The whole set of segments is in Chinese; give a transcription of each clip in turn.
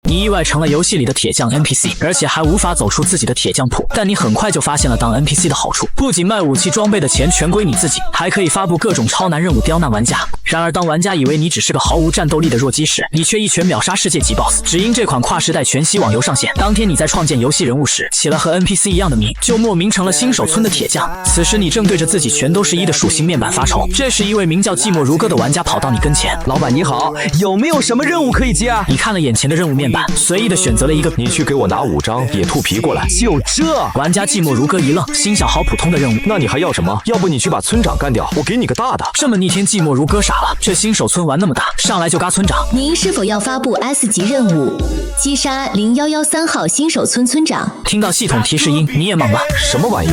你意外成了游戏里的铁匠 NPC， 而且还无法走出自己的铁匠谱。但你很快就发现了当 NPC 的好处，不仅卖武器装备的钱全归你自己，还可以发布各种超难任务刁难玩家。然而当玩家以为你只是个毫无战斗力的弱鸡时，你却一拳秒杀世界级 BOSS。只因这款跨时代全息网游上线当天，你在创建游戏人物时起了和 NPC 一样的名，就莫名成了新手村的铁匠。此时你正对着自己全都是1的属性面板发愁。这时一位名叫寂寞如歌的玩家跑到你跟前，老板你好，有没有什么任务可以接啊？你看了眼前的任务面板，随意的选择了一个，你去给我拿5张野兔皮过来。就这？玩家寂寞如歌一愣，心想好普通的任务，那你还要什么？要不你去把村长干掉，我给你个大的。这么逆天，寂寞如歌傻了，这新手村玩那么大，上来就嘎村长。您是否要发布 S 级任务，击杀0113号新手村村长？听到系统提示音，你也懵了，什么玩意？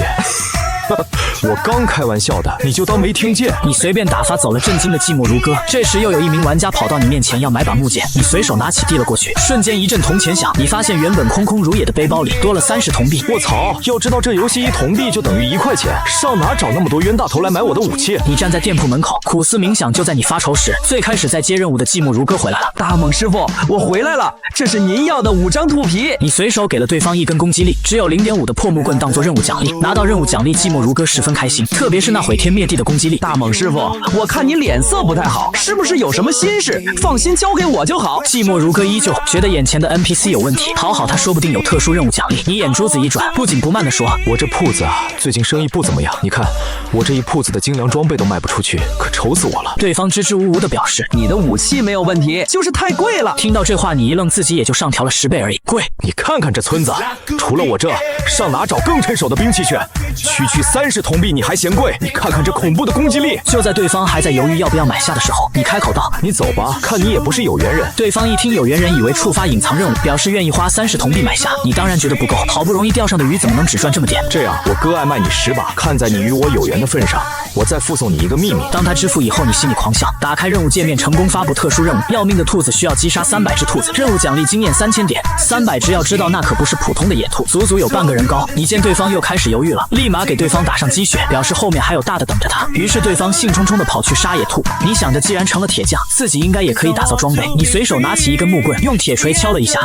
我刚开玩笑的，你就当没听见。你随便打发走了震惊的寂寞如歌。这时又有一名玩家跑到你面前要买把木剑，你随手拿起递了过去，瞬间一阵铜钱响，你发现原本空空如也的背包里多了30铜币。我操！要知道这游戏1铜币就等于1块钱，上哪找那么多冤大头来买我的武器？你站在店铺门口苦思冥想，就在你发愁时，最开始在接任务的寂寞如歌回来了。大猛师傅，我回来了，这是您要的5张兔皮。你随手给了对方1根攻击力只有0.5的破木棍当做任务奖励，拿到任务奖励，寂寞如歌十分开心，特别是那毁天灭地的攻击力。大猛师傅，我看你脸色不太好，是不是有什么心事？放心交给我就好。寂寞如歌依旧觉得眼前的 NPC 有问题，讨好他说不定有特殊任务奖励。你眼珠子一转，不紧不慢地说，我这铺子啊，最近生意不怎么样，你看我这一铺子的精良装备都卖不出去，可愁死我了。对方支支吾吾地表示，你的武器没有问题，就是太贵了。听到这话你一愣，自己也就上调了10倍而已，贵。你看看这村子，除了我这，上哪找更趁手的兵器去？区30铜币你还嫌贵？你看看这恐怖的攻击力。就在对方还在犹豫要不要买下的时候，你开口道，你走吧，看你也不是有缘人。对方一听有缘人，以为触发隐藏任务，表示愿意花30铜币买下。你当然觉得不够，好不容易钓上的鱼怎么能只赚这么点？这样我割爱卖你10把，看在你与我有缘的份上，我再附送你一个秘密。当他支付以后，你心里狂笑，打开任务界面，成功发布特殊任务，要命的兔子需要击杀300只兔子，任务奖励经验3000点，300只要知道那可不是普通的野兔，足足有半个人高。你见对方又开始犹豫了，立马给对方打上鸡血，表示后面还有大的等着他。于是对方兴冲冲地跑去杀野兔。你想着既然成了铁匠，自己应该也可以打造装备，你随手拿起一根木棍，用铁锤敲了一下，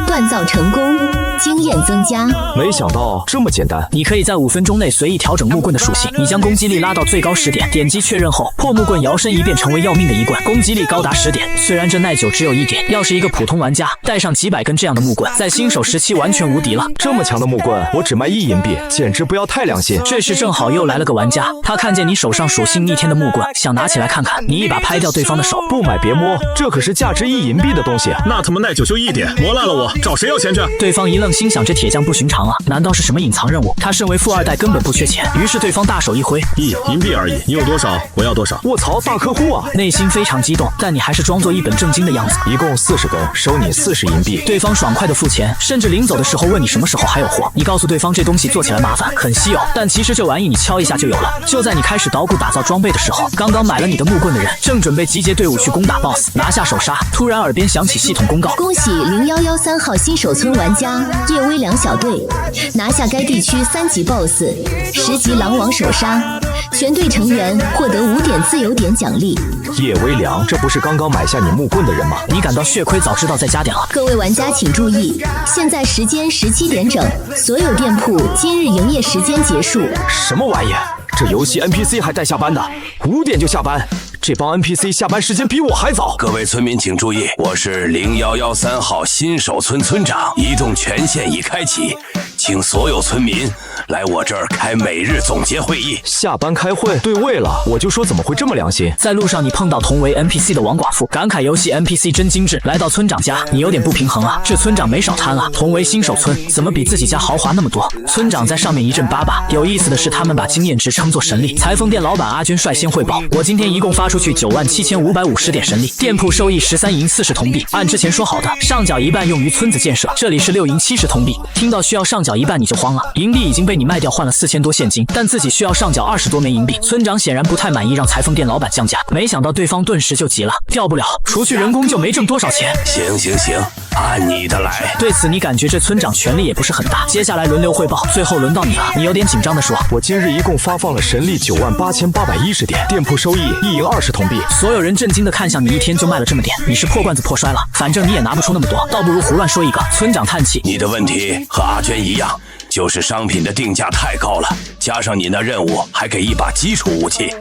锻造成功，经验增加。没想到这么简单。你可以在5分钟内随意调整木棍的属性，你将攻击力拉到最高10点，点击确认后，破木棍摇身一变成为要命的一棍，攻击力高达10点。虽然这耐久只有1点，要是一个普通玩家带上几百根这样的木棍，在新手时期完全无敌了。这么强的木棍，我只卖1银币，简直不要太良心。这时正好又来了个玩家，他看见你手上属性逆天的木棍，想拿起来看看，你一把拍掉对方的手，不买别摸，这可是价值1银币的东西。那他妈耐久就1点，磨烂了我，找谁要钱去？对方一愣，心想这铁匠不寻常啊，难道是什么隐藏任务？他身为富2代根本不缺钱，于是对方大手一挥，1银币而已，你有多少我要多少。卧槽，大客户啊！内心非常激动，但你还是装作一本正经的样子。一共40根，收你40银币。对方爽快的付钱，甚至临走的时候问你什么时候还有货。你告诉对方这东西做起来麻烦，很稀有，但其实这玩意你敲一下就有了。就在你开始捣鼓打造装备的时候，刚刚买了你的木棍的人正准备集结队伍去攻打 BOSS， 拿下首杀。突然耳边响起系统公告，恭喜0113号新手村玩家叶微良小队拿下该地区3级 BOSS，10级狼王首杀，全队成员获得5点自由点奖励。叶微良，这不是刚刚买下你木棍的人吗？你感到血亏，早知道再加点了。各位玩家请注意，现在时间17点整，所有店铺今日营业时间结束。什么玩意？这游戏 NPC 还带下班的，5点就下班。这帮 NPC 下班时间比我还早。各位村民请注意，我是0113号新手村村长，移动权限已开启，请所有村民来我这儿开每日总结会议。下班开会？对位了，我就说怎么会这么良心。在路上你碰到同为 NPC 的王寡妇，感慨游戏 NPC 真精致。来到村长家，你有点不平衡啊，这村长没少贪啊，同为新手村，怎么比自己家豪华那么多？村长在上面一阵巴巴。有意思的是，他们把经验值称作神力。裁缝店老板阿娟率先汇报，我今天一共发出去97550点神力，店铺收益13银40铜币，按之前说好的，上缴一半用于村子建设，这里是6银70铜币。听到需要上缴一半你就慌了，营地已经被被你卖掉换了4000多现金，但自己需要上缴20多枚银币。村长显然不太满意，让裁缝店老板降价，没想到对方顿时就急了，调不了，除去人工就没挣多少钱。行，按你的来。对此你感觉这村长权力也不是很大。接下来轮流汇报，最后轮到你了。你有点紧张的说，我今日一共发放了神力98810点，店铺收益1银20铜币。所有人震惊的看向你，一天就卖了这么点，你是破罐子破摔了？反正你也拿不出那么多，倒不如胡乱说一个。村长叹气，你的问题和阿娟一样，就是商品的定价太高了，加上你那任务还给一把基础武器，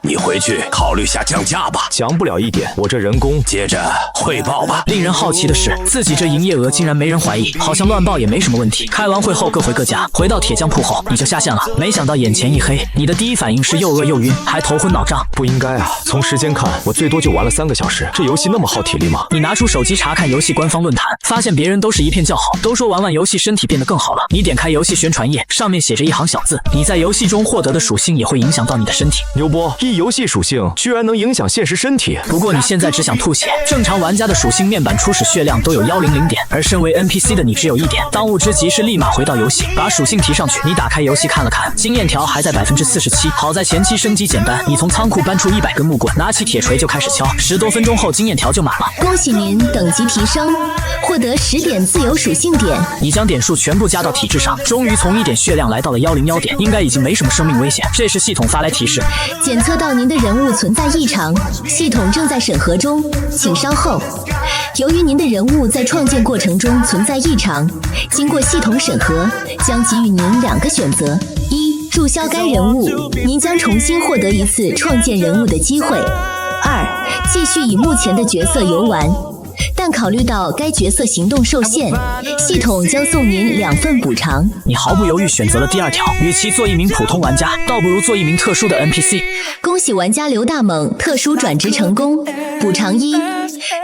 你回去考虑下降价吧。降不了一点，我这人工。接着汇报吧。令人好奇的是，自己这营业额竟然没人怀疑，好像乱报也没什么问题。开完会后各回各家，回到铁匠铺后你就下线了。没想到眼前一黑，你的第一反应是又饿又晕，还头昏脑胀。不应该啊，从时间看，我最多就玩了3个小时，这游戏那么耗体力吗？你拿出手机查看游戏官方论坛，发现别人都是一片叫好，都说玩游戏身体变得更好了。你点开游戏宣传页，上面写着一行小字，你在游戏中获得的属性也会影响到你的身体。牛波，一游戏属性居然能影响现实身体。不过你现在只想吐血。正常玩家的属性面板初始血量都有100点，而身为 NPC 的你只有1点。当务之急是立马回到游戏，把属性提上去。你打开游戏看了看，经验条还在47%，好在前期升级简单，你从仓库搬出100根木棍，拿起铁锤就开始敲，10多分钟后经验条就满了。恭喜您等级提升，获得10点自由属性点。你将点数全部加到体质上，终于从1点血量来到了101点，应该已经没什么生命危险。这时系统发来提示，检测到您的人物存在异常，系统正在审核中，请稍后。由于您的人物在创建过程中存在异常，经过系统审核，将给予您2个选择：一、注销该人物，您将重新获得一次创建人物的机会；二、继续以目前的角色游玩。但考虑到该角色行动受限，系统将送您2份补偿。你毫不犹豫选择了第2条，与其做一名普通玩家，倒不如做一名特殊的 NPC。恭喜玩家刘大猛特殊转职成功。补偿1，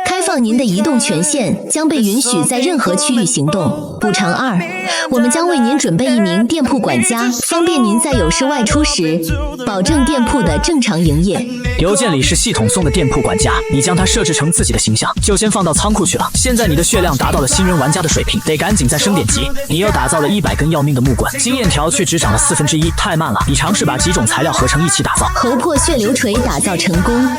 开放您的移动权限，将被允许在任何区域行动。补偿2，我们将为您准备一名店铺管家，方便您在有事外出时，保证店铺的正常营业。邮件里是系统送的店铺管家，你将它设置成自己的形象，就先放到仓库去了。现在你的血量达到了新人玩家的水平，得赶紧再升点级。你又打造了100根要命的木棍，经验条却只涨了1/4，太慢了。你尝试把几种材料合成一起打造。头破血流锤打造成功，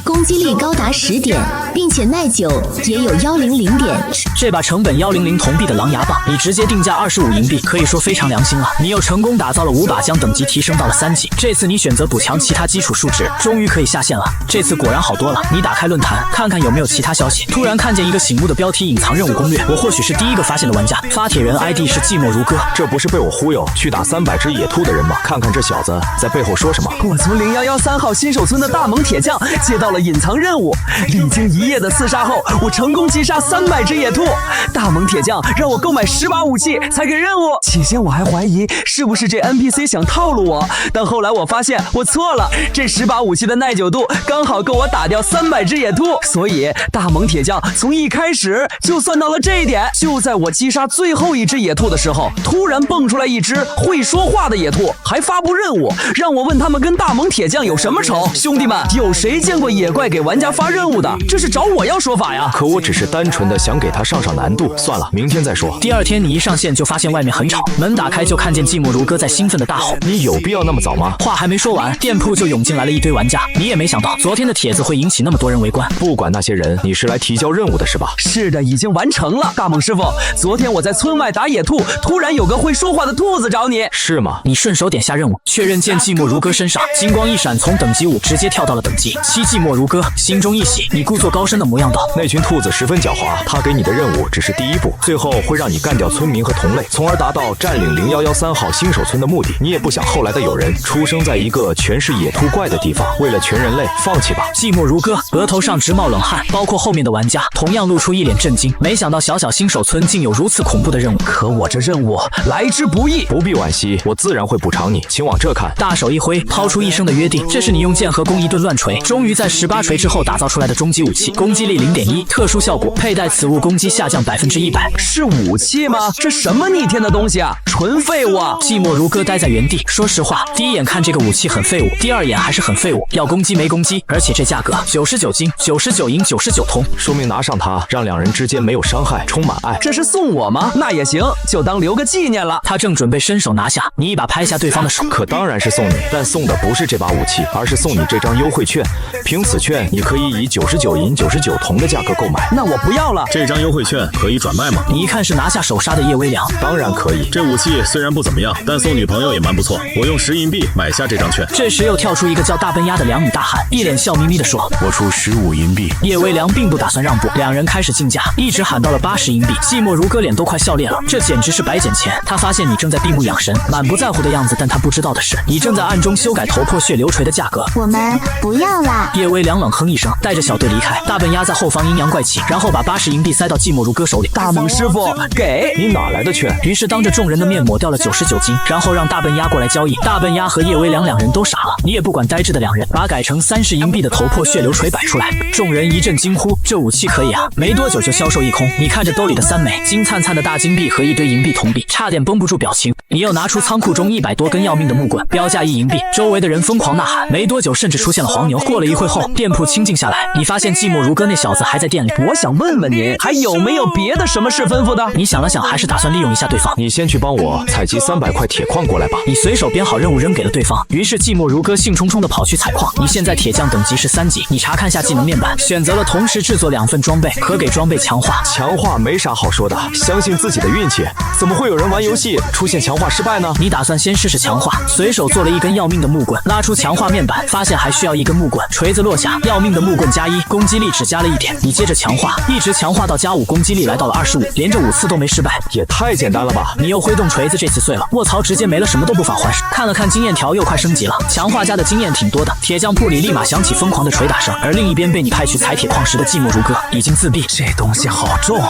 攻击力高达10点，并且耐久也有100点。这把成本100铜币的狼牙棒，你直接定价25银币，可以说非常良心了。你又成功打造了5把，将等级提升到了3级。这次你选择补强其他基础数值，终于可以下线了。这次果然好多了。你打开论坛，看看有没有其他消息。突然看见一个醒目的标题：隐藏任务攻略。我或许是第一个发现的玩家。发帖人 ID 是寂寞如歌。这不是被我忽悠去打300只野兔的人吗？看看这小子在背后说什么。我从0113号新手村的大猛铁匠接到了隐藏任务，历经1夜的厮杀后，我成功击杀300只野兔。大猛铁匠让我购买10把武器才给任务。起先我还怀疑是不是这 NPC 想套路我，但后来我发现我错了，这10把武器的耐久度刚好够我打掉300只野兔，所以大猛铁匠从一开始就算到了这一点。就在我击杀最后一只野兔的时候，突然蹦出来一只会说话的野兔，还发布任务让我问他们跟大猛铁匠有什么仇。兄弟们，有谁见过野怪给玩家发任务的？这是找我要说法呀。可我只是单纯的想给他上难度，算了，明天再说。第2天你一上线就发现外面很吵，门打开就看见寂寞如歌在兴奋的大吼。你有必要那么早吗？话还没说完，店铺就涌进来了一堆玩家。你也没想到昨天的帖子会引起那么多人围观。不管那些人，你是来提交任务的是吧？是的，已经完成了。大猛师傅，昨天我在村外打野兔，突然有个会说话的兔子找你。是吗？你顺手点下任务，确认键寂寞如歌身上，金光一闪，从等级5直接跳到了等级7。寂寞如歌心中一喜，你故作高深的模样道：那群兔子十分狡猾，他给你的任务只是第一步，最后会让你干掉村民和同类，从而达到占领0113号新手村的目的。你也不想后来的友人出生在一个全是野兔怪的地方，为了全人类，放弃吧。寂寞如歌额头上直冒冷汗，包括后面的玩家同样露出一脸震惊，没想到小新手村竟有如此恐怖的任务。可我这任务来之不易，不必惋惜，我自然会补偿你，请往这看。大手一挥，抛出一声的约定，这是你用剑和弓一顿乱锤，终于于在18锤之后打造出来的终极武器，攻击力0.1，特殊效果，佩戴此物攻击下降100%。是武器吗？这什么逆天的东西啊，纯废物啊！寂寞如歌呆在原地，说实话，第一眼看这个武器很废物，第二眼还是很废物，要攻击没攻击，而且这价格99金、99银、99铜，说明拿上它，让两人之间没有伤害，充满爱。这是送我吗？那也行，就当留个纪念了。他正准备伸手拿下，你一把拍下对方的手。可当然是送你，但送的不是这把武器，而是送你这张优惠券。凭此券，你可以以99银、99铜的价格购买。那我不要了。这张优惠券可以转卖吗？你一看是拿下手杀的叶微凉，当然可以。这武器虽然不怎么样，但送女朋友也蛮不错。我用10银币买下这张券。这时又跳出一个叫大笨鸭的两米大汉，一脸笑眯眯地说：“我出15银币。”叶微凉并不打算让步，两人开始竞价，一直喊到了80银币。寂寞如歌脸都快笑裂了，这简直是白捡钱。他发现你正在闭目养神，满不在乎的样子，但他不知道的是，你正在暗中修改头破血流锤的价格。我们不要啦。叶微凉冷哼一声，带着小队离开。大笨鸭在后方阴阳怪气，然后把80银币塞到寂寞如歌手里。大猛师傅，给你哪来的券？于是当着众人的面抹掉了99金，然后让大笨鸭过来交易。大笨鸭和叶微凉两人都傻了，你也不管呆滞的两人，把改成30银币的头破血流锤摆出来。众人一阵惊呼，这武器可以啊！没多久就销售一空。你看着兜里的3枚金灿灿的大金币和一堆银币铜币，差点绷不住表情。你又拿出仓库中100多根要命的木棍，标价1银币。周围的人疯狂呐喊，没多久甚至出现了黄牛。过了一会后，店铺清静下来，你发现寂寞如歌那小子还在店里。我想问问您，还有没有别的什么事吩咐的？你想了想，还是打算利用一下对方。你先去帮我采集300块铁矿过来吧。你随手编好任务扔给了对方，于是寂寞如歌兴冲冲地跑去采矿。你现在铁匠等级是3级，你查看下技能面板，选择了同时制作2份装备和给装备强化。强化没啥好说的，相信自己的运气。怎么会有人玩游戏出现强化失败呢？你打算先试试强化，随手做了一根要命的木棍，拉出强化面板，发现还需要一根木棍。锤子落下，要命的木棍+1，攻击力只加了1点。你接着强化，一直强化到+5，攻击力来到了25，连着5次都没失败，也太简单了吧！你又挥动锤子，这次碎了，卧槽，直接没了，什么都不返还手。看了看经验条，又快升级了，强化家的经验挺多的。铁匠铺里立马响起疯狂的捶打声，而另一边被你派去采铁矿石的寂寞如歌已经自闭。这东西好重，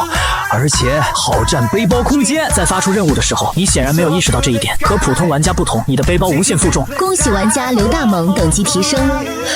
而且好占背包空间。在发出任务的时候，你显然没有意识到这一点，和普通玩家不同，你的背包无限负重。恭喜玩家刘大猛等级提升，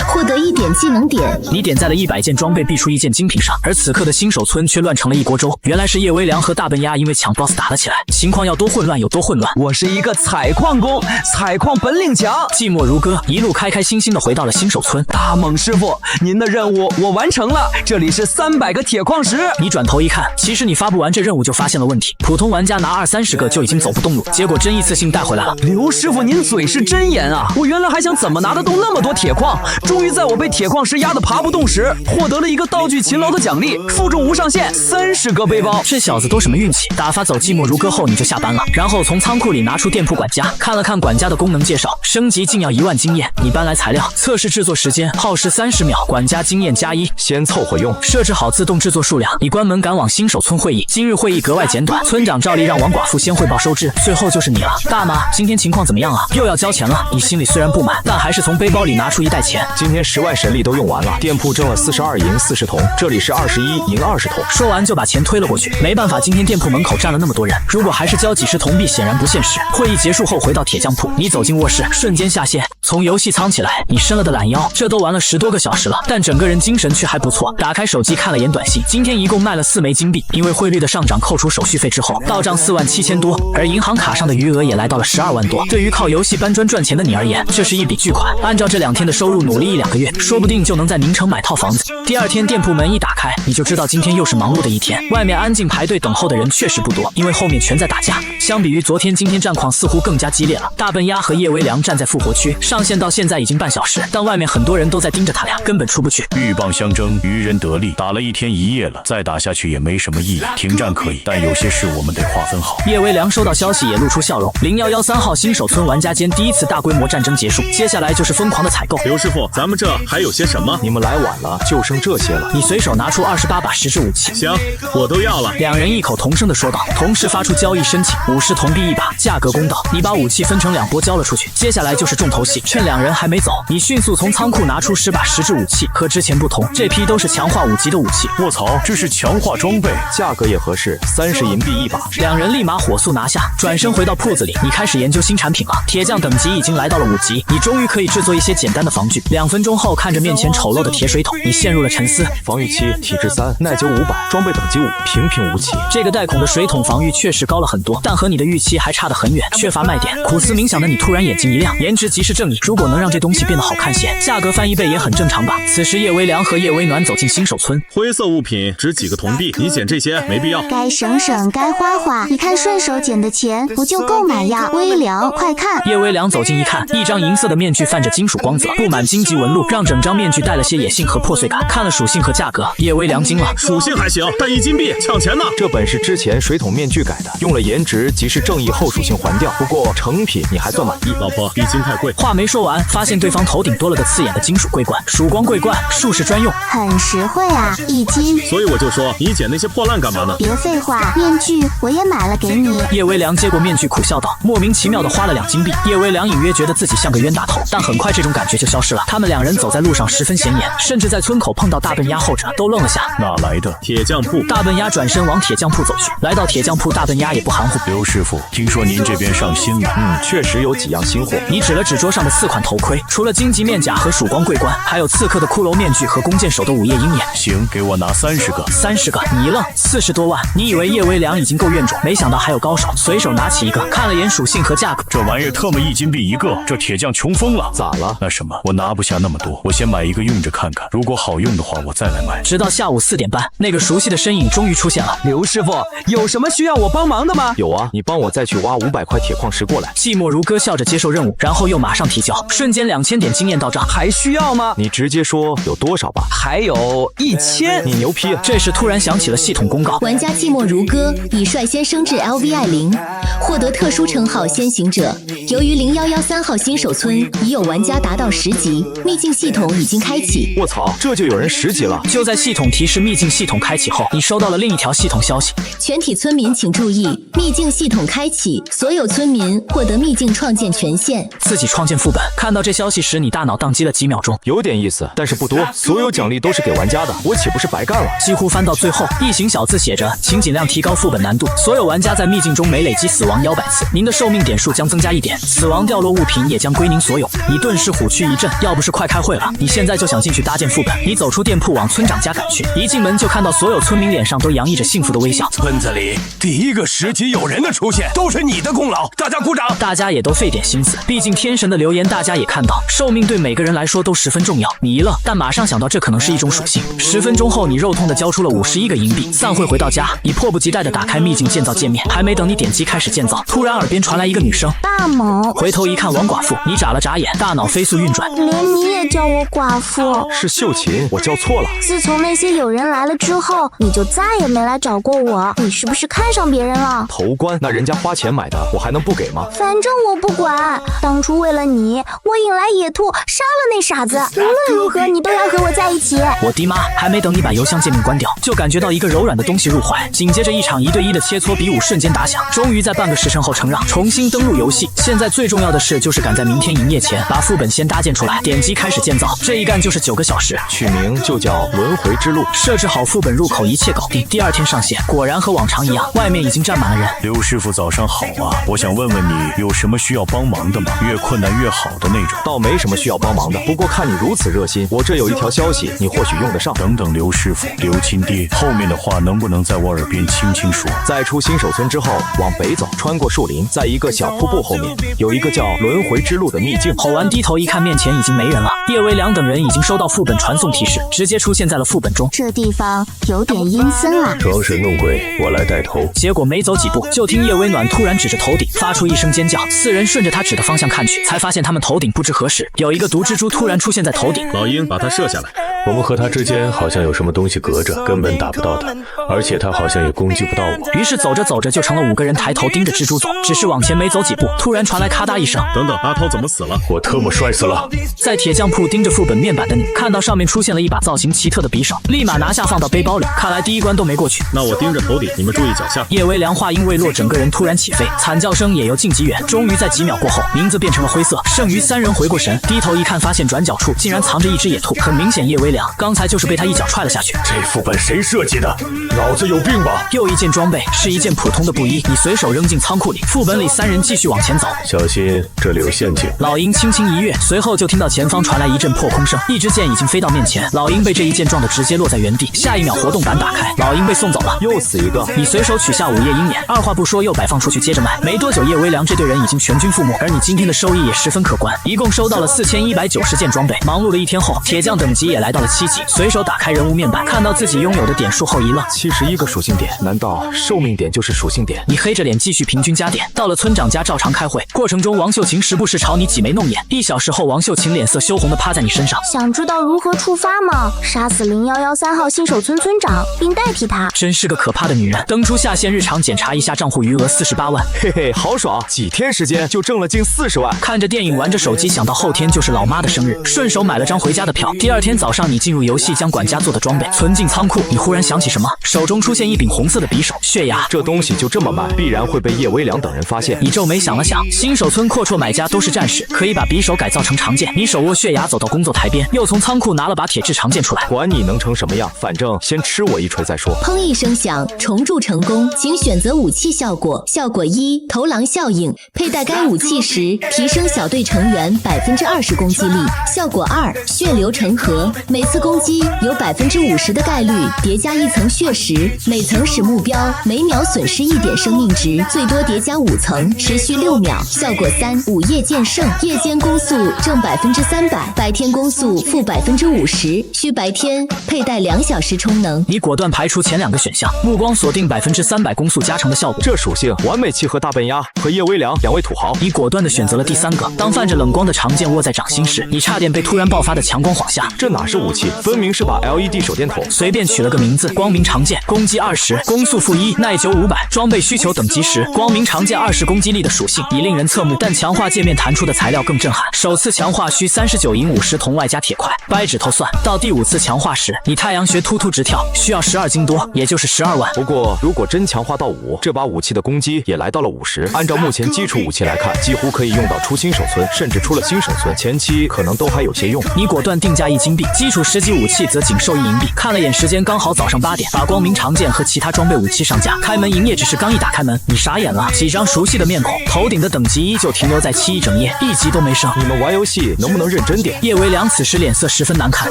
获得1点技能点。你点在了100件装备必出1件精品上，而此刻的新手村却乱成了一锅粥。原来是叶微凉和大笨鸭因为抢 BOSS 打了起来，情况要多混乱有多混乱。我是一个采矿工，采矿本领强。寂寞如歌一路开开心心的回到了新手村。大猛师傅，您的任务我完成了，这里是300个铁矿石。你转头一看，其实你发布完这任务就发现了问题，普通玩家拿20-30个就已经走不动路，结果真一次性带回来了。刘师傅，您嘴是真严啊！我原来还想怎么拿得动那么多铁矿，终于在我被铁矿石压得爬不动时，获得了一个道具勤劳的奖励，负重无上限，30个背包。这小子都什么运气？打发走寂寞如歌后你就下班了，然后从仓库里拿出店铺管家，看了看管家的功能介绍，升级竟要1万经验。你搬来材料，测试制作时间耗时30秒，管家经验+1，先凑合用。设置好自动制作数量，你关门赶往新手村会议。今日会议格外简短，村长照例让王寡妇先汇报收支，最后就是你了。大妈，今天情况怎么样啊？又要交钱了。你心里虽然不满，但还是从背包里拿出1袋钱。今天10万神力都用完了，店铺挣了42银40铜，这里是21银20铜。说完就把钱推了过去。没办法，今天店铺门口站了那么多人，如果还是交几十铜币显然不现实。会议结束后回到铁匠铺，你走进卧室，瞬间下线，从游戏仓起来，你伸了的懒腰，这都玩了10多个小时了，但整个人精神却还不错。打开手机看了眼短信，今天一共卖了4枚金币，因为汇率的上涨扣除手续费之后，到账47000多，而银行卡上的余额也来到了12万多。对于靠游戏搬砖赚钱的你而言，这是一笔巨款。按照这2天的收入，努力1-2个月，说不定就能在宁城买套房子。第2天店铺门一打开，你就知道今天又是忙碌的一天。外面安静排队等候的人确实不多，因为后面全在打架。相比于昨天，今天战况似乎更加激烈了。大笨鸭和叶微凉站在复活区，上线到现在已经半小时，但外面很多人都在盯着他俩，根本出不去。鹬蚌相争，渔人得利，打了1天1夜了，再打下去也没什么意义。停战可以，但有些事我们得划分好。叶微凉收到消息也露出笑容。0113号新手村玩家间第一次大规模战争结束，接下来就是疯狂的采购。刘师傅，咱们这还有些什么？你们来晚了，就剩这些了。你随手拿出28把实质武器。行，我都要了。2人异口同声的说道，同时发出交易申请，50铜币1把，价格公道。你把武器分成2波交了出去，接下来就是重头戏。趁两人还没走，你迅速从仓库拿出10把实质武器，和之前不同，这批都是强化5级的武器。卧槽，这是强化装备，价格也合适，30银币1把。两人立马火速拿下，转身回到铺子里，你开始研究新产品了。铁匠等级已经来到了5级，你终于可以制作一些简单的防具。2分钟后，看着面前丑陋的铁水桶，你陷入了沉思。防御7，体质3，耐久500，装备等级5，平平无奇。这个带孔的水桶防御确实高了很多，但和你的预期还差得很远，缺乏卖点。苦思冥想的你突然眼睛一亮，颜值即是正义，如果能让这东西变得好看些，价格翻1倍也很正常吧。此时叶微凉和叶微暖走进新手村，灰色物品值几个铜币，你捡这些没必要。该省省，该花花，你看顺手捡的钱不就够买呀？微凉，快看！叶微凉走近一看，一张银色的面具泛着金属光泽，布满荆棘纹路，让整张面具带了些野性和破碎感。看了属性和价格，叶微凉惊了。属性还行，但1金币抢钱呢。这本是之前水桶面具改的，用了颜值即是正义后属性还掉，不过成品你还算满意。老婆，1金太贵。话没说完，发现对方头顶多了个刺眼的金属桂冠，曙光桂冠，术士专用，很实惠啊，1金。所以我就说，你捡那些破烂干嘛呢？别废话，面具我也买了给你。叶微凉接过面具，苦笑道：“莫名其妙的花了2金币。”叶微凉隐约觉得自己像个冤大头，但很快这种感觉就消失了。他们2人走在路上十分显眼，甚至在村口碰到大笨鸭，后者都愣了下。哪来的铁匠铺？大笨鸭转身往铁匠铺走去。来到铁匠铺，大笨鸭也不含糊：“刘师傅，听说您这边上新了。确实有几样新货。”你指了指桌上的4款头盔，除了荆棘面甲和曙光桂冠，还有刺客的骷髅面具和弓箭手的午夜鹰眼。行，给我拿30个。30个？你一愣，40多万！你以为叶微凉已经够怨种，没想到还有高手。随手拿起一个，看了眼属性和价格，这玩意儿特么1金币一个，这铁匠穷疯了。咋了？那什么，我拿不下那么多，我先买一个用着看看，如果好用的话，我再来买。直到下午4点半，那个熟悉的身影终于出现了。刘师傅，有什么需要我帮忙的吗？有啊，你帮我再去挖500块铁矿石过来。寂寞如歌笑着接受任务，然后又马上提交，瞬间2000点经验到账。还需要吗？你直接说有多少吧。还有1000。你牛批！这时突然响起了系统公告：玩家寂寞如歌已率先升至 LVI 0，获得特殊称号先行者。由于0113号新手村已有玩家达到10级，秘境系统已经开启。卧槽，这就有人10级了！就在系统提示秘境系统开启后，你收到了另一条系统消息：全体村民请注意，秘境系统开启，所有村民获得秘境创建权限。自己创建副本。看到这消息时，你大脑宕机了几秒钟。有点意思，但是不多。所有奖励都是给玩家的，我岂不是白干了？几乎翻到最后，一行小字写着：请尽量提高副本难度。所有玩家在秘境中每累积死亡100次，您的寿命点数将增加1点，死亡掉落物品也将归您所有。你顿时虎躯一震，要不是快开会了，你现在就想进去搭建副本。你走出店铺往村长家赶去，一进门就看到所有村民脸上都洋溢着幸福的微笑。村子里第一个10级友人的出现，都是你的功劳，大家鼓掌！大家也都费点心思，毕竟天神的留言大家也看到，寿命对每个人来说都十分重要。你一愣，但马上想到这可能是一种属性。10分钟后，你肉痛的交出了51个银币。散会回到家，你迫不及待地打开秘境建造界面，还没等你点击开始建造，突然耳边传来一个女声：大猛！回头一看，王寡妇。你眨了眨眼，大脑飞速运转，连你也叫我寡妇？是秀琴，我叫错了。自从那些友人来了之后，你就再也没来找过我，你是不是看上别人了？头冠，那人家花钱买的，我还能不给吗？反正我不管，当初为了你，我引来野兔，杀了那傻子，无论如何你都要和我在一起。我的妈！还没等你把邮箱界面关掉，就感觉到一个柔软的东西入怀，紧接着一场1对1的切磋比武瞬间打响。终于在半个时辰后承让，重新登录游戏。现在最重要的事就是赶在明天营业前把副本先搭建出来，点击开始建造，这一干就是9个小时。取名就叫轮回之路，设置好副本入口，一切搞定。第2天上线，果然和往常一样，外面已经站满了人。刘师傅早上好啊，我想问问你有什么需要帮忙的吗？越困难越好的那种。倒没什么需要帮忙的，不过看你如此热心，我这有一条消息，你或许用得上。等等，刘师傅，刘亲爹，后面的话能不能在我耳边轻轻说？在出新手村之后，往北走，穿过树林，在一个小瀑布后面有一个叫轮回之路的秘境。吼完低头一看，面前已经没人了。叶微凉等人已经收到副本传送提示，直接出现在了副本中。这地方有点阴森啊！装神弄鬼，我来带头。结果没走几步，就听叶微暖突然指着头顶发出一声尖叫。4人顺着他指的方向看去，才发现他们头顶不知何时有一个毒蜘蛛突然出现在头顶。老鹰，把它射下来。我们和他之间好像有什么东西隔着，根本打不到他，而且他好像也攻击不到我。于是走着走着就成了5个人抬头盯着蜘蛛走，只是往前没走几步，突然传来咔嗒一声。等等，阿涛怎么死了？我特么摔死了！在铁匠铺盯着副本面板的你，看到上面出现了一把造型奇特的匕首，立马拿下放到背包里。看来第1关都没过去。那我盯着头顶，你们注意脚下。叶微凉话音未落，整个人突然起飞，惨叫声也由近及远。终于在几秒过后，名字变成了灰色，剩余3人回过神，低头一看，发现转角处竟然藏着一只野兔，很明显叶微凉刚才就是被他一脚踹了下去。这副本谁设计的？脑子有病吧？又一件装备是一件普通的布衣，你随手扔进仓库里。副本里3人继续往前走，小心这里有陷阱。老鹰轻轻一跃，随后就听到前方传来一阵破空声，一支箭已经飞到面前，老鹰被这一箭撞得直接落在原地，下一秒活动板打开，老鹰被送走了。又死一个，你随手取下午夜鹰眼，二话不说又摆放出去接着卖。没多久，叶微凉这队人已经全军覆没，而你今天的收益也十分可观，一共收到了4190件装备。忙碌了一天后，铁匠等级也来到了7级，随手打开人物面板，看到自己拥有的点数后一愣，71个属性点，难道寿命点就是属性点？你黑着脸继续平均加点，到了村长家照常开会，过程中王秀琴时不时朝你挤眉弄眼，1小时后王秀琴脸色羞红的趴在你身上。想知道如何触发吗？杀死0113号新手村村长，并代替他。真是个可怕的女人。登出下线日常检查一下账户余额48万，嘿嘿，好爽，几天时间就挣了近40万。看着电影玩着手机，想到后天就是老妈的生日，顺手买了张回家的票。第二天早上，你进入游戏，将管家做的装备存进仓库，你忽然想起什么，手中出现一柄红色的匕首，血牙。这东西就这么卖，必然会被叶微凉等人发现。你皱眉想了想，新手村阔绰买家都是战士，可以把匕首改造成长剑。你手握血牙走到工作台边，又从仓库拿了把铁质长剑出来。管你能成什么样，反正先吃我一锤再说。砰一声响，重铸成功，请选择武器效果。效果1：头狼效应，佩戴该武器时提升小队成员20%攻击力。效果2：血流成河，每次攻击有50%的概率叠加1层血石，每层使目标每秒损失1点生命值，最多叠加5层，持续6秒。效果3：午夜剑圣，夜间攻速正300%，白天攻速负50%，需白天佩戴2小时充能。你果断排除前2个选项，目光锁定300%攻速加成的效果，这属性完美契合大笨鸭和叶微凉2位土豪。你果断的选择了第3个。当泛着冷光的长剑握在掌心时，你差点被突然爆发的强光晃下。这哪是武器，分明是把 LED 手电筒。随便取了个名字，光明长剑，攻击20，攻速-1，耐久500，装备需求等级10。光明长剑20攻击力的属性已令人侧目，但强化界面弹出的材料更震撼。首次强化需39银50铜外加铁块，掰指头算，到第5次强化时，你太阳穴突突直跳，需要12金多，也就是12万。不过如果真强化到5，这把武器的攻击也来到了50。按照目前基础武器来看，几乎可以用到出新手村，甚至出了新手村，前期可能都还有些用。你果断定价1金币，基础10级武器则仅售1银币。看了眼时间，刚好早上8点，把光明长剑和其他装备武器上架。开门营业只是刚一打开门，你傻眼了，几张熟悉的面孔，头顶的等级依旧停留在7一整夜，1级都没升。你们玩游戏能不能认真点？叶微凉此时脸色十分难看，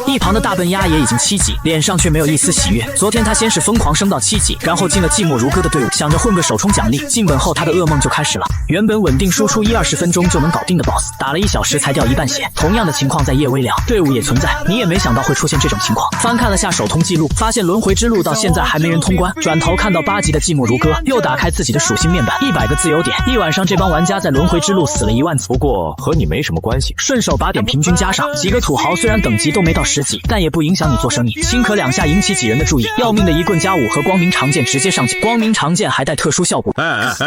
一旁的大笨鸭也已经7级，脸上却没有一丝喜悦。昨天他先是疯狂升到7级，然后进了寂寞如歌的队伍，想着混个首充奖励。进本后他的噩梦就开始了，原本稳定输出1-20分钟就能搞定的 BOSS， 打了1小时才掉一半血。同样的情况在叶微凉队伍也存在，你也没想到会出现这种情况。翻看了下首通记录，发现轮回之路到现在还没人通关。转头看到8级的寂寞如歌，又打开自己的属性面板，100个自由点，一晚上这帮玩家在轮回之路死了1万次。不过和你没什么关系，顺手把点平均加上。几个土豪虽然等级都没到10级，但也不影响你做生意。轻可2下引起几人的注意，要命的一棍加5和光明长剑直接上去，光明长剑还带特殊效果。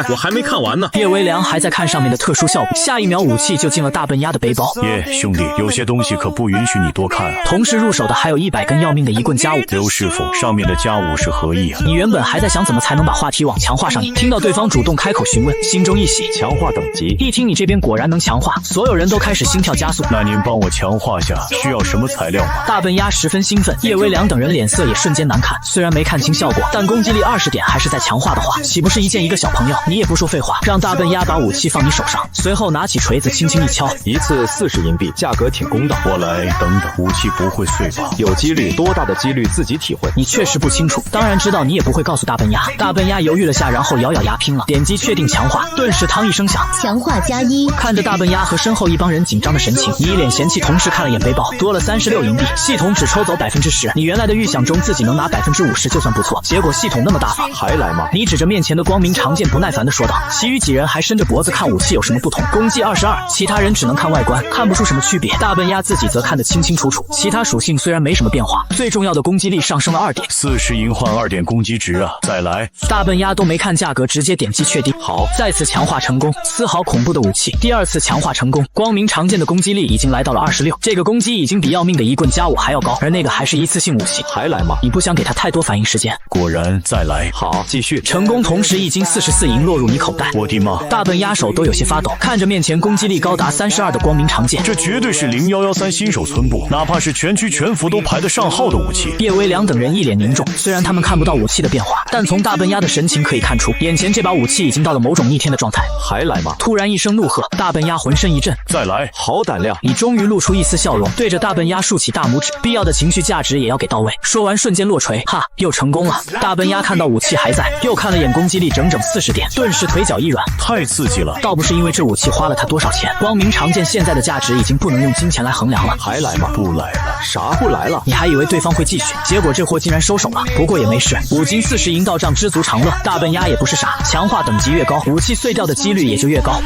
我还没看完呢。叶微凉还在看上面的特殊效果，下一秒武器就进了大笨鸭的背包。兄弟，有些东西可不允许你多看啊。同时入手的还有100根要命的一棍加5。刘师傅，上面的加5是何意啊？你原本还在想怎么才能把话题往强化上引，听到对方主动开口询问，心中一喜。强化等级，一听你这边果然能强化，所有人都开始心跳加速。那您帮我强化下，需要什么材料吗？大笨鸭十分兴奋，叶微凉等人脸色也瞬间难看。虽然没看清效果，但攻击力20点还是在强化的话，岂不是一见一个小朋友？你也不说废话，让大笨鸭把武器放你手上，随后拿起锤子轻轻一敲，一次40银币，价格挺公道。我来，等等，武器不会碎吧？有几率，多大的几率自己体会。你确实不清楚，当然知道，你也不会告诉大笨鸭。大笨鸭犹豫了下，然后咬咬牙拼了，点击确定强化，顿时汤一声响，强化+1。看着大笨鸭和身后一帮人紧张的神情，你一脸嫌弃，同时看了眼背包，多了36银币，系统只抽走10%。你原来的预想中自己能拿50%就算不错，结果系统那么大方，还来吗？你指着面前的光明长剑不耐烦地说道。其余几人还伸着脖子看武器有什么不同，攻击22，其他人只能看外观，看不出什么区别。大笨鸭自己则看得清清楚楚，其他属性虽然没什么变化，最重要的攻击力上升了2点，40银换2点攻击值啊！再来。大笨鸭都没看价格，直接点击确定。好，再次强化成功，丝毫恐怖的武器。第2次强化成功，光明长剑的攻击力已经来到了26，这个攻击已经比要命的一棍加5还要高，而那个还是一次性武器。还来吗？你不想给他太多反应时间。果然，再来。好，继续。成功，同时一金44银落入你口袋。我的妈！大笨鸭手都有些发抖，看着面前攻击力力高达32的光明长剑。这绝对是0113新手村部，哪怕是全区全服都排得上号的武器。叶维良等人一脸凝重，虽然他们看不到武器的变化，但从大笨鸭的神情可以看出，眼前这把武器已经到了某种逆天的状态。还来吗？突然一声怒喝，大笨鸭浑身一震，再来！好胆量！你终于露出一丝笑容，对着大笨鸭竖起大拇指，必要的情绪价值也要给到位。说完瞬间落锤，哈，又成功了。大笨鸭看到武器还在，又看了眼攻击力整整40点，顿时腿脚一软，太刺激了。倒不是因为这武器花了他多少钱，光明长剑现在的价值已经不能用金钱来衡量了。还来吗？不来了。啥不来了？你还以为对方会继续，结果这货竟然收手了。不过也没事，5金40银到账，知足常乐。大笨鸭也不是傻，强化等级越高，武器碎掉的几率也就越高。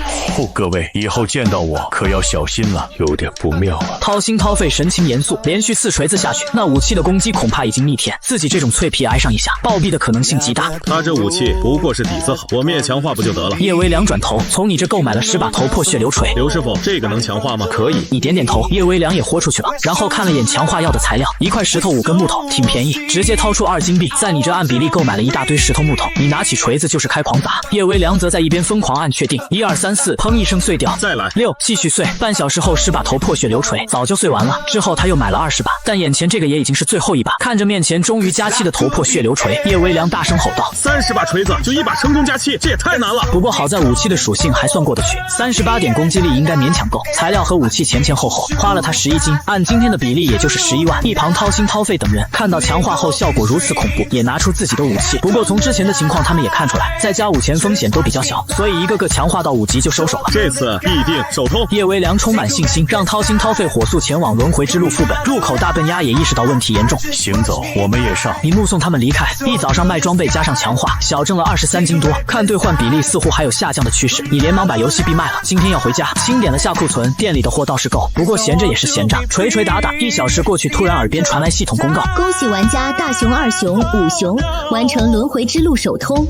各位以后见到我可要小心了，有点不妙啊。掏心掏肺，神情严肃，连续4锤子下去，那武器的攻击恐怕已经逆天，自己这种脆皮挨上一下，暴毙的可能性极大。他这武器不过是底子好，我们也强化不就得了？叶维良转头，从你这购买了10把头破血流锤。刘师傅，这个能强化吗？可以。你点点头，叶维良也豁出去了，然后看了眼强化要的材料，1块石头5根木头，挺便宜，直接掏出2金币，在你这按比例购买了一大堆石头木头。你拿起锤子就是开狂砸，叶维良则在一边疯狂按确定，1、2、3、4，砰一声碎掉，再来6，继续碎。半小时后10把头破血流锤早就碎完了，之后他又买了20把，但眼前这个也已经是最后一把。看着面前终于加7的头破血流锤，叶维良大声吼道：30把锤子就1把成功加7，这也太难了。不过好在武器的属性还算过得去，38点攻击力应该勉强够，材料和武器前后后，花了他11金，按今天的比例也就是11万。一旁掏心掏肺等人看到强化后效果如此恐怖，也拿出自己的武器。不过从之前的情况他们也看出来，在加5前风险都比较小，所以一个个强化到5级就收手了。这次必定手通。叶维良充满信心，让掏心掏肺火速前往轮回之路副本。入口大笨鸭也意识到问题严重，行走，我们也上。你目送他们离开，一早上卖装备加上强化，小挣了23金多，看兑换比例似乎还有下降的趋势。你连忙把游戏币卖了，今天要回家，清点了下库存，店里的货倒是够，不过闲着也是闲着，锤锤打打。1小时过去，突然耳边传来系统公告：恭喜玩家大熊、二熊、五熊完成轮回之路首通。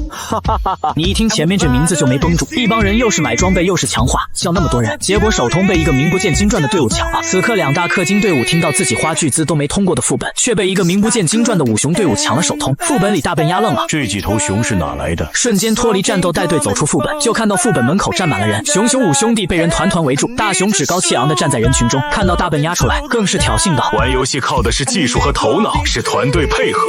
你一听前面这名字就没绷住，一帮人又是买装备又是强化，叫那么多人，结果首通被一个名不见经传的队伍抢了。此刻2大氪金队伍听到自己花巨资都没通过的副本，却被一个名不见经传的5熊队伍抢了首通。副本里大笨鸭愣了，这几头熊是哪来的？瞬间脱离战斗，带队走出副本，就看到副本门口站满了人，熊5兄弟被人团团围住，大熊趾高气昂地站在人群中，看到大笨鸭出来，更是挑衅道：玩游戏靠的是技术和头脑，是团队配合，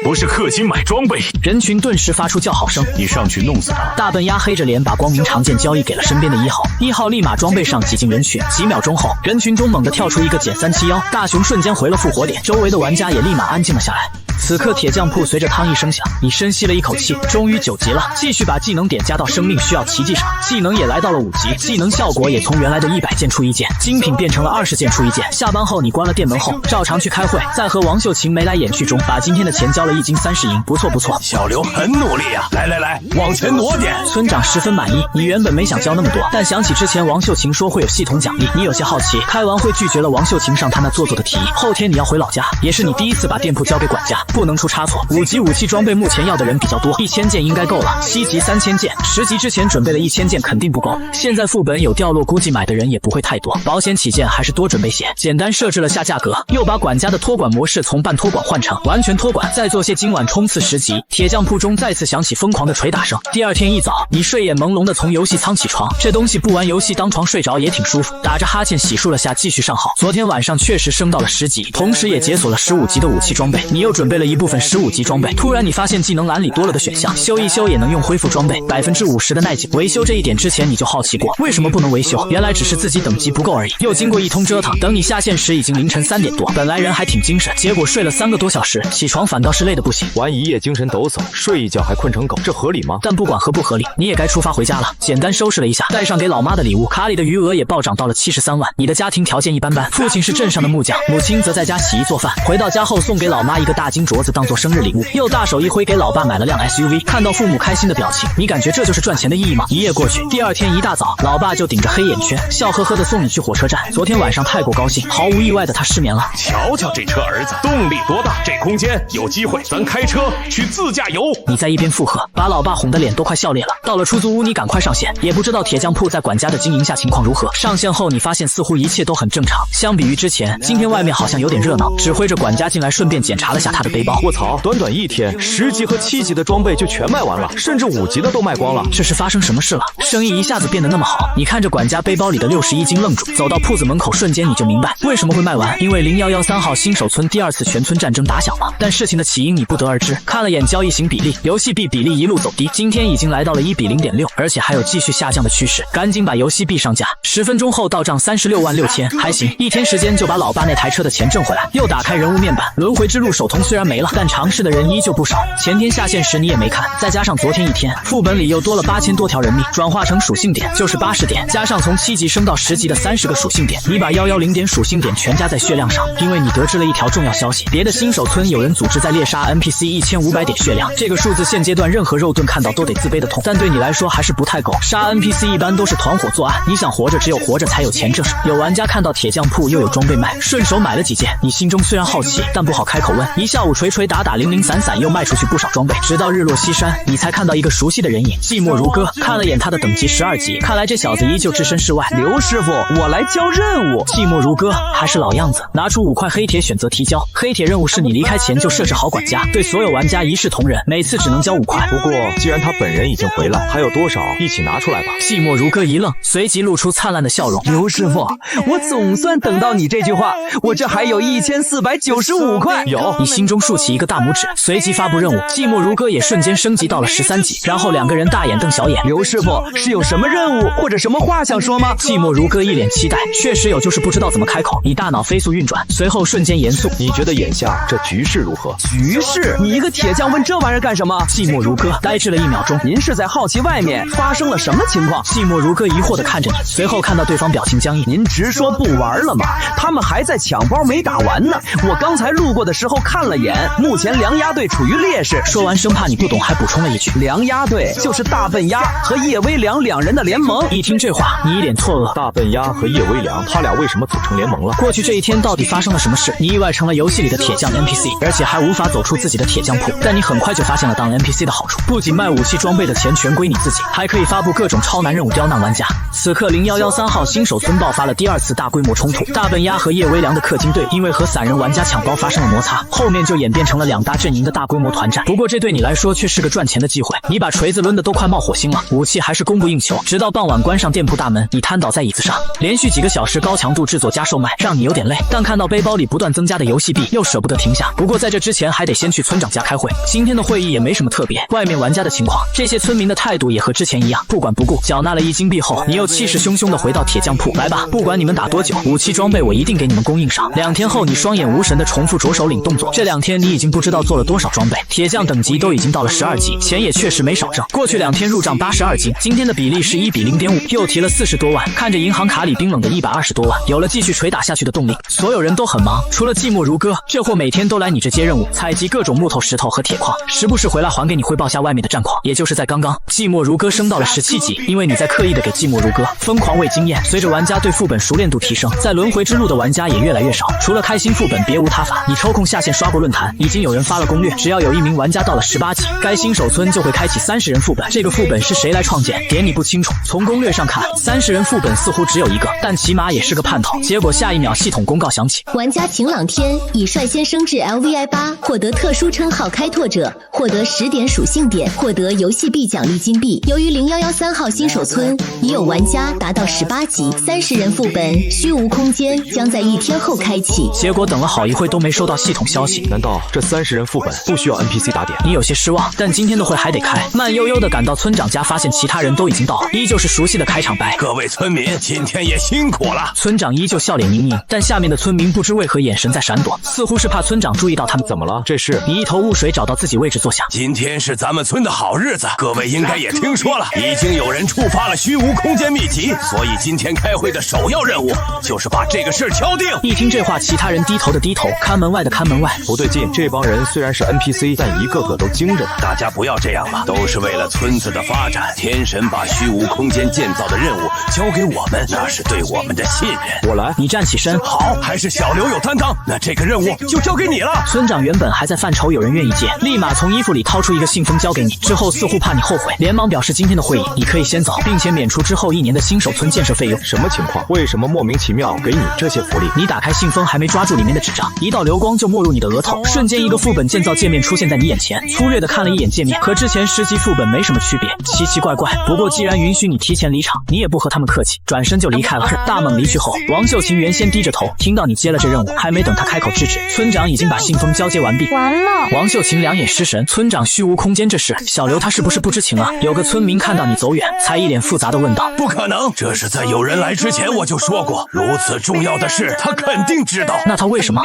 不是氪金买装备。人群顿时发出叫好声，你上去弄死他！大笨鸭黑着脸把光明长剑交易给了身边的1号，1号立马装备上挤进人群，几秒钟后，人群中猛地跳出一个减371，大熊瞬间回了复活点，周围的玩家也立马安静了下来。此刻铁匠铺随着汤一声响，你深吸了一口气，终于9级了，继续把技能点加到生命需要奇迹上，技能也来到了5级，技能效果也从原来的100件出1件，精品变成了20件出1件。下班后你关了店门后，照常去开会，在和王秀琴眉来眼去中，把今天的钱交了1金30银，不错不错。小刘很努力啊，来，往前挪点。村长十分满意，你原本没想交那么多，但想起之前王秀琴说会有系统奖励，你有些好奇，开完会拒绝了王秀琴上他那做作的提议。后天你要回老家，也是你第一次把店铺交给管家，不能出差错。5级武器装备目前要的人比较多，1000件应该够了，7级3000件，10级之前准备了1000件肯定不够。现在副本有掉落，估计买的人也不会太多，保险起见还是多准备些。简单设置了下价格，又把管家的托管模式从半托管换成完全托管，再做些今晚冲刺10级。铁匠铺中再次响起疯狂的捶打声。第二天一早，你睡眼朦胧的从游戏舱起床，这东西不玩游戏当床睡着也挺舒服，打着哈欠洗漱了下继续上号。昨天晚上确实升到了10级，同时也解锁了15级的武器装备，你又准备了一部分15级装备。突然你发现技能栏里多了的选项，修一修也能用恢复装备，50%的耐久。维修这一点之前你就好奇过，为什么不能维修？原来只是自己等级不够而已。又经过一通折腾，等你下线时已经凌晨3点多，本来人还挺精神，结果睡了3个多小时，起床反倒是累得不行。玩一夜精神抖擞，睡一觉还困成狗，这合理吗？但不管合不合理，你也该出发回家了。简单收拾了一下，带上给老妈的礼物，卡里的余额也暴涨到了73万。你的家庭条件一般般，父亲是镇上的木匠，母亲则在家洗衣做饭。回到家后送给老妈一个大金镯子当做生日礼物，又大手一挥给老爸买了辆 SUV。看到父母开心的表情，你感觉这就是赚钱的意义吗？一夜过去，第二天一大早，老爸就顶着黑眼圈，笑呵呵的送你去火车站。昨天晚上太过高兴，毫无意外的他失眠了。瞧瞧这车儿子动力多大，这空间有机会咱开车去自驾游。你在一边附和，把老爸哄得脸都快笑裂了。到了出租屋，你赶快上线，也不知道铁匠铺在管家的经营下情况如何。上线后你发现似乎一切都很正常，相比于之前，今天外面好像有点热闹，指挥着管家进来顺便检查了下他的背包。卧槽，短短一天，10级和7级的装备就全卖完了，甚至5级的都卖光了。这是发生什么事了？生意一下子变得那么好？你看着管家背包里的61斤愣住，走到铺子门口，瞬间你就明白为什么会卖完。因为011-3号新手村第2次全村战争打响了。但事情的起因你不得而知。看了眼交易型比例，游戏币比例一路走低，今天已经来到了1比0.6，而且还有继续下降的趋势。赶紧把游戏币上架，10分钟后到账36万6千，还行，一天时间就把老爸那台车的钱挣回来。又打开人物面板，轮回之路手通虽然没了，但尝试的人依旧不少。前天下线时你也没看，再加上昨天一天，副本里又多了8000多条人命，转化成属性点就是80点，加上从7级升到10级的30个属性点，你把110点属性点全加在血量上。因为你得知了一条重要消息，别的新手村有人组织在猎杀 NPC 1500点血量，这个数字现阶段任何肉盾看到都得自卑的痛，但对你来说还是不太够。杀 NPC 一般都是团伙作案，你想活着，只有活着才有钱挣。有玩家看到铁匠铺又有装备卖，顺手买了几件。你心中虽然好奇，但不好开口问。一下午锤锤打打零零散散又卖出去不少装备，直到日落西山，你才看到一个熟悉的人影，寂寞如歌。看了眼他的等级12级，看来这小子依旧置身事外。刘师傅，我来交任务。寂寞如歌还是老样子，拿出5块黑铁选择提交。黑铁任务是你离开前就设置好管家，对所有玩家一视同仁，每次只能交5块。不过既然他本人已经回来，还有多少一起拿出来吧。寂寞如歌一愣，随即露出灿烂的笑容。刘师傅，我总算等到你这句话，我这还有1495块。有，你心中竖起一个大拇指，随即发布任务。寂寞如歌也瞬间升级到了13级，然后2个人大眼瞪小眼。刘师傅是有什么任务或者什么话想说吗？寂寞如歌一脸期待，确实有，就是不知道怎么开口。你大脑飞速运转，随后瞬间严肃。你觉得眼下这局势如何？局势？你一个铁匠问这玩意儿干什么？寂寞如歌呆滞了1秒钟。您是在好奇外面发生了什么情况？寂寞如歌疑惑地看着你，随后看到对方表情僵硬。您直说不玩了吗？他们还在抢包没打完呢。我刚才路过的时候看了眼，目前良鸭队处于劣势。说完生怕你不懂，还补充了一句：良鸭队就是大笨鸭和叶微凉2人的联盟。一听这话，你一脸错愕。大笨鸭和叶微凉，他俩为什么组成联盟了？过去这一天到底发生了什么事？你意外成了游戏里的铁匠 NPC， 而且还无法走出自己的铁匠铺。但你很快就发现了当 NPC 的好处，不仅卖武器装备的钱全归你自己，还可以发布各种超难任务刁难玩家。此刻011-3号新手村爆发了第2次大规模冲突，大笨鸭和叶微凉的氪金队因为和散人玩家抢包发生了摩擦，后面就演变成了2大阵营的大规模团战。不过这对你来说却是个赚钱的机会，你把锤子抡得都快冒火星了，武器还是供不应求。直到傍晚关上店铺大门，你瘫倒在椅子上，连续几个小时高强度制作加售卖，让你有点累。但看到背包里不断增加的游戏币，又舍不得停下。不过在这之前还得先去村长家开会。今天的会议也没什么特别，外面玩家的情况，这些村民的态度也和之前一样，不管不顾。缴纳了1金币后，你又气势汹汹地回到铁匠铺，来吧，不管你们打多久，武器装备我一定给你们供应上。2天后，你双眼无神地重复着手领动作。这2天你已经不知道做了多少装备，铁匠等级都已经到了12级，钱也确实没少挣。过去2天入账82金，今天的比例是1比0.5，又提了40多万。看着银行卡里冰冷的120多万，有了继续捶打下去的动力。所有人都很忙，除了寂寞如歌，这货每天都来你这接任务，采集各种木头、石头和铁矿，时不时回来还给你汇报下外面的战况。也就是在刚刚，寂寞如歌升到了17级，因为你在刻意的给寂寞如歌疯狂喂经验。随着玩家对副本熟练度提升，在轮回之路的玩家也越来越少，除了开心副本别无他法。你抽空下线刷过论坛，已经有人发了攻略，只要有1名玩家到了18级，该新手村就会开启30人副本。这个副本是谁来创建，点你不清楚。从攻略上看，30人副本似乎只有1个，但起码也是个盼头。结果下一秒系统公告响起，玩家晴朗天已率先升至 LVI8， 获得特殊称号开拓者，获得10点属性点，获得游戏币奖励金币。由于011-3号新手村已有玩家达到18级，30人副本虚无空间将在1天后开启。结果等了好一会都没收到系统消息。难道这30人副本不需要 NPC 打点？你有些失望，但今天的会还得开。慢悠悠地赶到村长家，发现其他人都已经到了，依旧是熟悉的开场白。各位村民，今天也辛苦了。村长依旧笑脸盈盈，但下面的村民不知为何眼神在闪躲，似乎是怕村长注意到他们。怎么了？这是你一头雾水找到自己位置坐下。今天是咱们村的好日子，各位应该也听说了，已经有人触发了虚无空间秘籍，所以今天开会的首要任务就是把这个事敲定。一听这话，其他人低头的低头，看门外的看门外。不对劲，这帮人虽然是 NPC， 但一个个都精着呢。大家不要这样嘛，都是为了村子的发展。天神把虚无空间建造的任务交给我们，那是对我们的信任。我来。你站起身。好，还是小刘有担当，那这个任务就交给你了。村长原本还在犯愁有人愿意接，立马从衣服里掏出一个信封交给你，之后似乎怕你后悔，连忙表示今天的会议你可以先走，并且免除之后1年的新手村建设费用。什么情况？为什么莫名其妙给你这些福利？你打开信封还没抓住里面的纸张，一道流光就没入你的额头，瞬间一个副本建造界面出现在你眼前，粗略的看了一眼界面，和之前10级副本没什么区别，奇奇怪怪。不过既然允许你提前离场，你也不和他们客气，转身就离开了。大猛离去后，王秀琴原先低着头，听到你接了这任务，还没等他开口制止，村长已经把信封交接完毕。完了，王秀琴两眼失神，村长虚无空间这事，小刘他是不是不知情啊？有个村民看到你走远，才一脸复杂的问道：不可能，这是在有人来之前我就说过，如此重要的事他肯定知道。那他为什么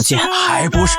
接？还不是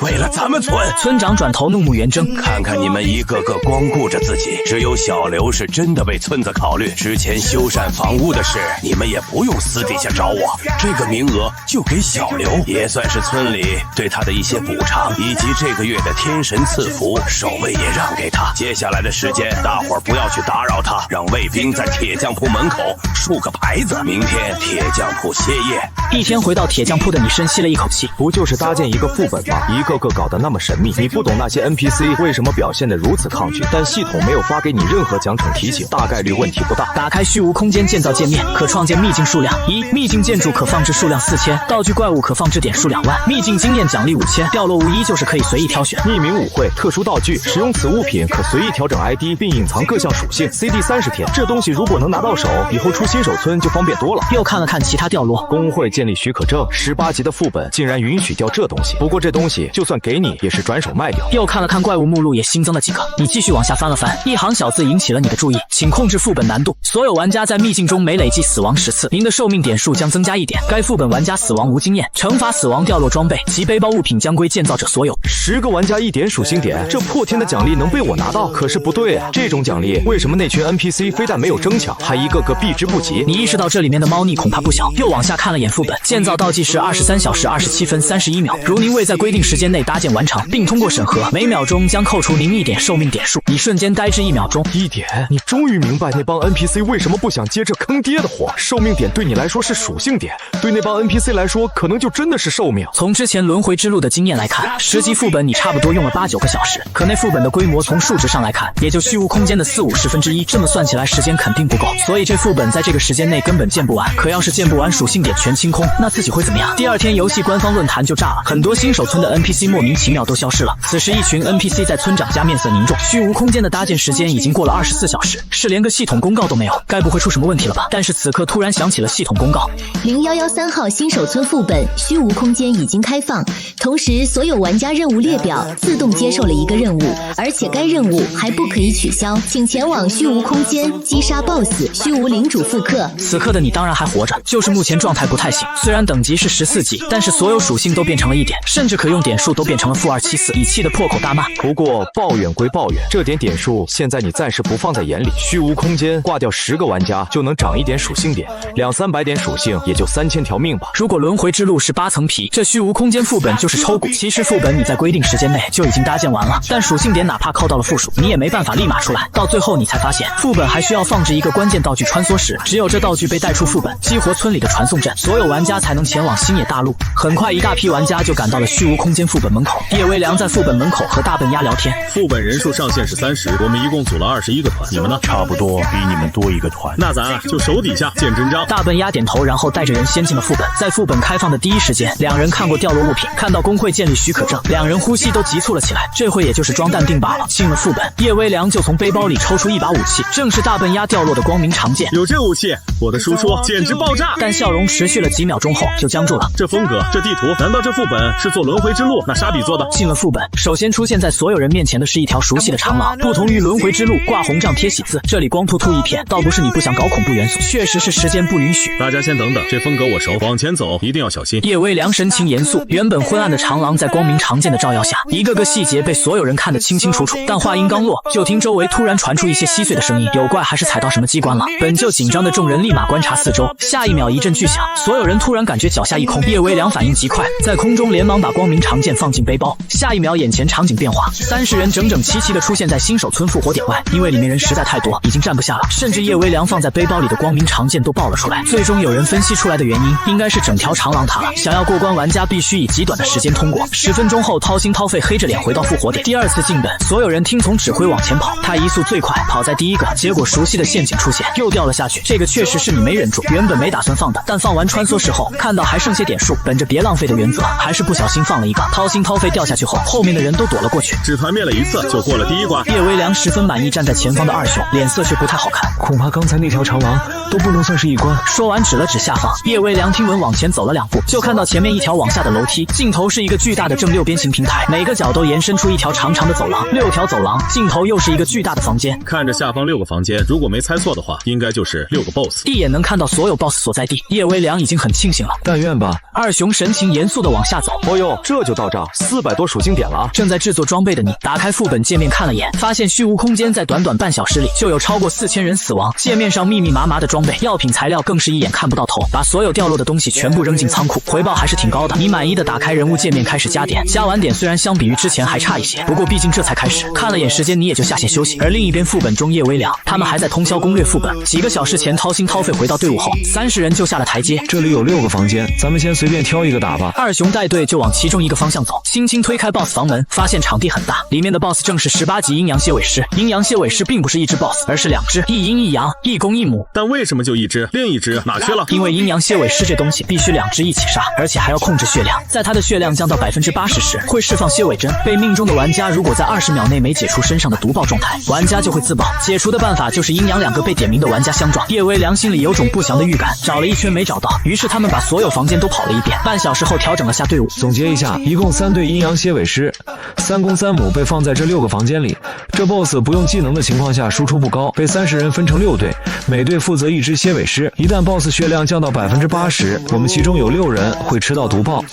为了咱们村。村长转头怒目圆睁，看看你们一个个光顾着自己，只有小刘是真的为村子考虑。之前修缮房屋的事，你们也不用私底下找我，这个名额就给小刘，也算是村里对他的一些补偿，以及这个月的天神赐福，守卫也让给他。接下来的时间，大伙儿不要去打扰他，让卫兵在铁匠铺门口竖个牌子，明天铁匠铺歇业。一天回到铁匠铺的你深吸了一口气，不就是搭建一个副本吗？一个个搞得那么神秘，你不懂那些 NPC 为什么表现得如此抗拒，但系统没有发给你任何奖惩提醒，大概率问题不大。打开虚无空间建造界面，可创建秘境数量1，秘境建筑可放置数量4000，道具怪物可放置点数2万，秘境经验奖励5000，掉落无一就是可以随意挑选。匿名舞会，特殊道具，使用此物品可随意调整 ID 并隐藏各项属性 ，CD 30天。这东西如果能拿到手，以后出新手村就方便多了。又看了看其他掉落，工会建立许可证，18级的副本竟然允许掉这东西，不过这东西就算给你也是转手卖掉。又看了看怪物目录，也新增了几个。你继续往下翻了翻，一行小字引起了你的注意，请控制副本难度。所有玩家在秘境中每累计死亡10次，您的寿命点数将增加1点。该副本玩家死亡无经验，惩罚死亡掉落装备及背包物品将归建造者所有。10个玩家1点属性点，这破天的奖励能被我拿到？可是不对啊，这种奖励为什么那群 NPC 非但没有争抢，还一个个避之不及？你意识到这里面的猫腻恐怕不小，又往下看了眼副本，建造倒计时23小时27分31秒。如您未在规定时间内搭建完成并通过审核，每秒钟将扣除您1点寿命点数。你瞬间呆滞1秒钟。1点？你终于明白那帮 NPC 为什么不想接这坑爹的活？寿命点对你来说是属性点，对那帮 NPC 来说可能就真的是寿命。从之前轮回之路的经验来看，10级副本你差不多用了8-9个小时，可那副本的规模从数值上来看，也就虚无空间的40-50%，这么算起来时间肯定不够，所以这副本在这个时间内根本建不完。可要是建不完，属性点全清空，那自己会怎么样？第二天游戏官方论坛就炸了，很多新手村的 NPC 莫名其妙都消失了。此时一群 NPC 在村长家面色凝重，虚无空间的搭建时间已经过了24小时，是连个系统公告都没有，该不会出什么问题了吧？但是此刻突然响起了系统公告0113号新手村副本虚无空间已经开放，同时所有玩家任务列表自动接受了一个任务，而且该任务还不可以取消，请前往虚无空间击杀 BOSS 虚无领主复刻。此刻的你当然还活着，就是目前状态不太行，虽然等级是14级，但是所有属性都变成了1点，甚至可用点数都变成了-274，你气得破口大骂。不过抱怨归抱怨，这点点数现在你暂时不放在眼里，虚无空间挂掉10个玩家就能涨1点属性点，200-300点属性也就3000条命吧。如果轮回之路是8层皮，这虚无空间副本就是抽骨。其实副本你在规定时间内就已经搭建完了，但属性点哪怕扣到了负数，你也没办法立马出来。到最后你才发现，副本还需要放置一个关键道具穿梭石，只有这道具被带出副本，激活村里的传送阵，所有玩家才能前往星野大陆。很快一大批玩家就赶到了虚无空间副本门口，叶微良在副本门口和大笨鸭聊天。副本人数上限是30，我们一共组了21个团，你们呢？差不多比你们多1个团。那咱就手底下见真章。大笨鸭点头，然后带着人先进了副本。在副本开放的第一时间，两人看过掉落物品，看到工会建立许可证，两人呼吸都急促了起来。这会也就是装淡定罢了。进了副本，叶微良就从背包里抽出一把武器，正是大笨鸭掉落的光明长剑。有这武器，我的叔叔简直爆炸！但笑容持续了几秒钟后就僵住了。这风格，这地图，难道这副本是做轮回之路那沙比做的？进了副本，首先出现在所有人面前的是一条熟悉的长廊，不同于轮回之路挂红杖贴喜字，这里光秃秃一片，倒不是你不想搞恐怖元素，确实是时间不允许。大家先等等，这风格我熟，往前走一定要小心。叶微良神情严肃，原本昏暗的长廊在光明长剑的照耀下，一个个细节被所有人看得清清楚楚。但话音刚落，就听周围突然传出一些稀碎的声音，有怪还是踩到什么机关了？本就紧张的众人立马观察四周，下一秒一阵巨响，所有人突然感觉脚下一空。叶微良反应极快，在空中连忙把光明长剑放进背包，下一秒眼前场景变化，30人整整齐齐的出现在新手村复活点外，因为里面人实在太多，已经站不下了，甚至叶微良放在背包里的光明长剑都爆了出来。最终有人分析出来的原因，应该是整条长廊塌了，想要过关玩家必须以极短的时间通过。10分钟后掏心掏肺黑着脸回到复活点，第二次进本，所有人听从指挥往前跑，他移速最快，跑在第一个，结果熟悉的陷阱出现，又掉了下去。这个确实是你没忍住，原本没打算放的，但放完穿梭时后看到还剩些点数，本着别浪费的原则，还是不小心心放了一个，掏心掏肺掉下去后，后面的人都躲了过去。只团灭了一次就过了第一关。叶微凉十分满意站在前方的二熊，脸色却不太好看。恐怕刚才那条长廊都不能算是一关。说完指了指下方，叶微凉听闻往前走了2步，就看到前面一条往下的楼梯，尽头是一个巨大的正6边形平台，每个角都延伸出一条长长的走廊，6条走廊尽头又是一个巨大的房间。看着下方6个房间，如果没猜错的话，应该就是6个 BOSS。一眼能看到所有 BOSS 所在地，叶微凉已经很庆幸了。但愿吧。二熊神情严肃地往下走。哦呦，这就到账，400多属性点了。正在制作装备的你，打开副本界面看了眼，发现虚无空间在短短半小时里就有超过4000人死亡，界面上密密麻麻的装备、药品、材料更是一眼看不到头，把所有掉落的东西全部扔进仓库，回报还是挺高的。你满意的打开人物界面开始加点，加完点虽然相比于之前还差一些，不过毕竟这才开始，看了眼时间你也就下线休息。而另一边副本中叶微凉他们还在通宵攻略副本，几个小时前掏心掏肺回到队伍后，30人就下了台阶。这里有6个房间，咱们先随便挑一个打吧。二熊带队就往其中一个方向走，轻轻推开 BOSS 房门，发现场地很大，里面的 BOSS 正是18级阴阳蝎尾狮。阴阳蝎尾狮并不是一只 BOSS， 而是2只，一阴一阳，一公一母。但为什么就一只？另一只哪去了？因为阴阳蝎尾狮这东西必须2只一起杀，而且还要控制血量，在它的血量降到80%时，会释放蝎尾针。被命中的玩家如果在20秒内没解除身上的毒爆状态，玩家就会自爆。解除的办法就是阴阳2个被点名的玩家相撞。叶微凉心里有种不祥的预感，找了一圈没找到，于是他们把所有房间都跑了一遍。半小时后调整了下队伍。总结一下，一共3对阴阳蝎尾狮，3公3母被放在这6个房间里。这 BOSS 不用技能的情况下输出不高，被30人分成6队，每队负责1只蝎尾狮。一旦 BOSS 血量降到80%，我们其中有6人会吃到毒爆。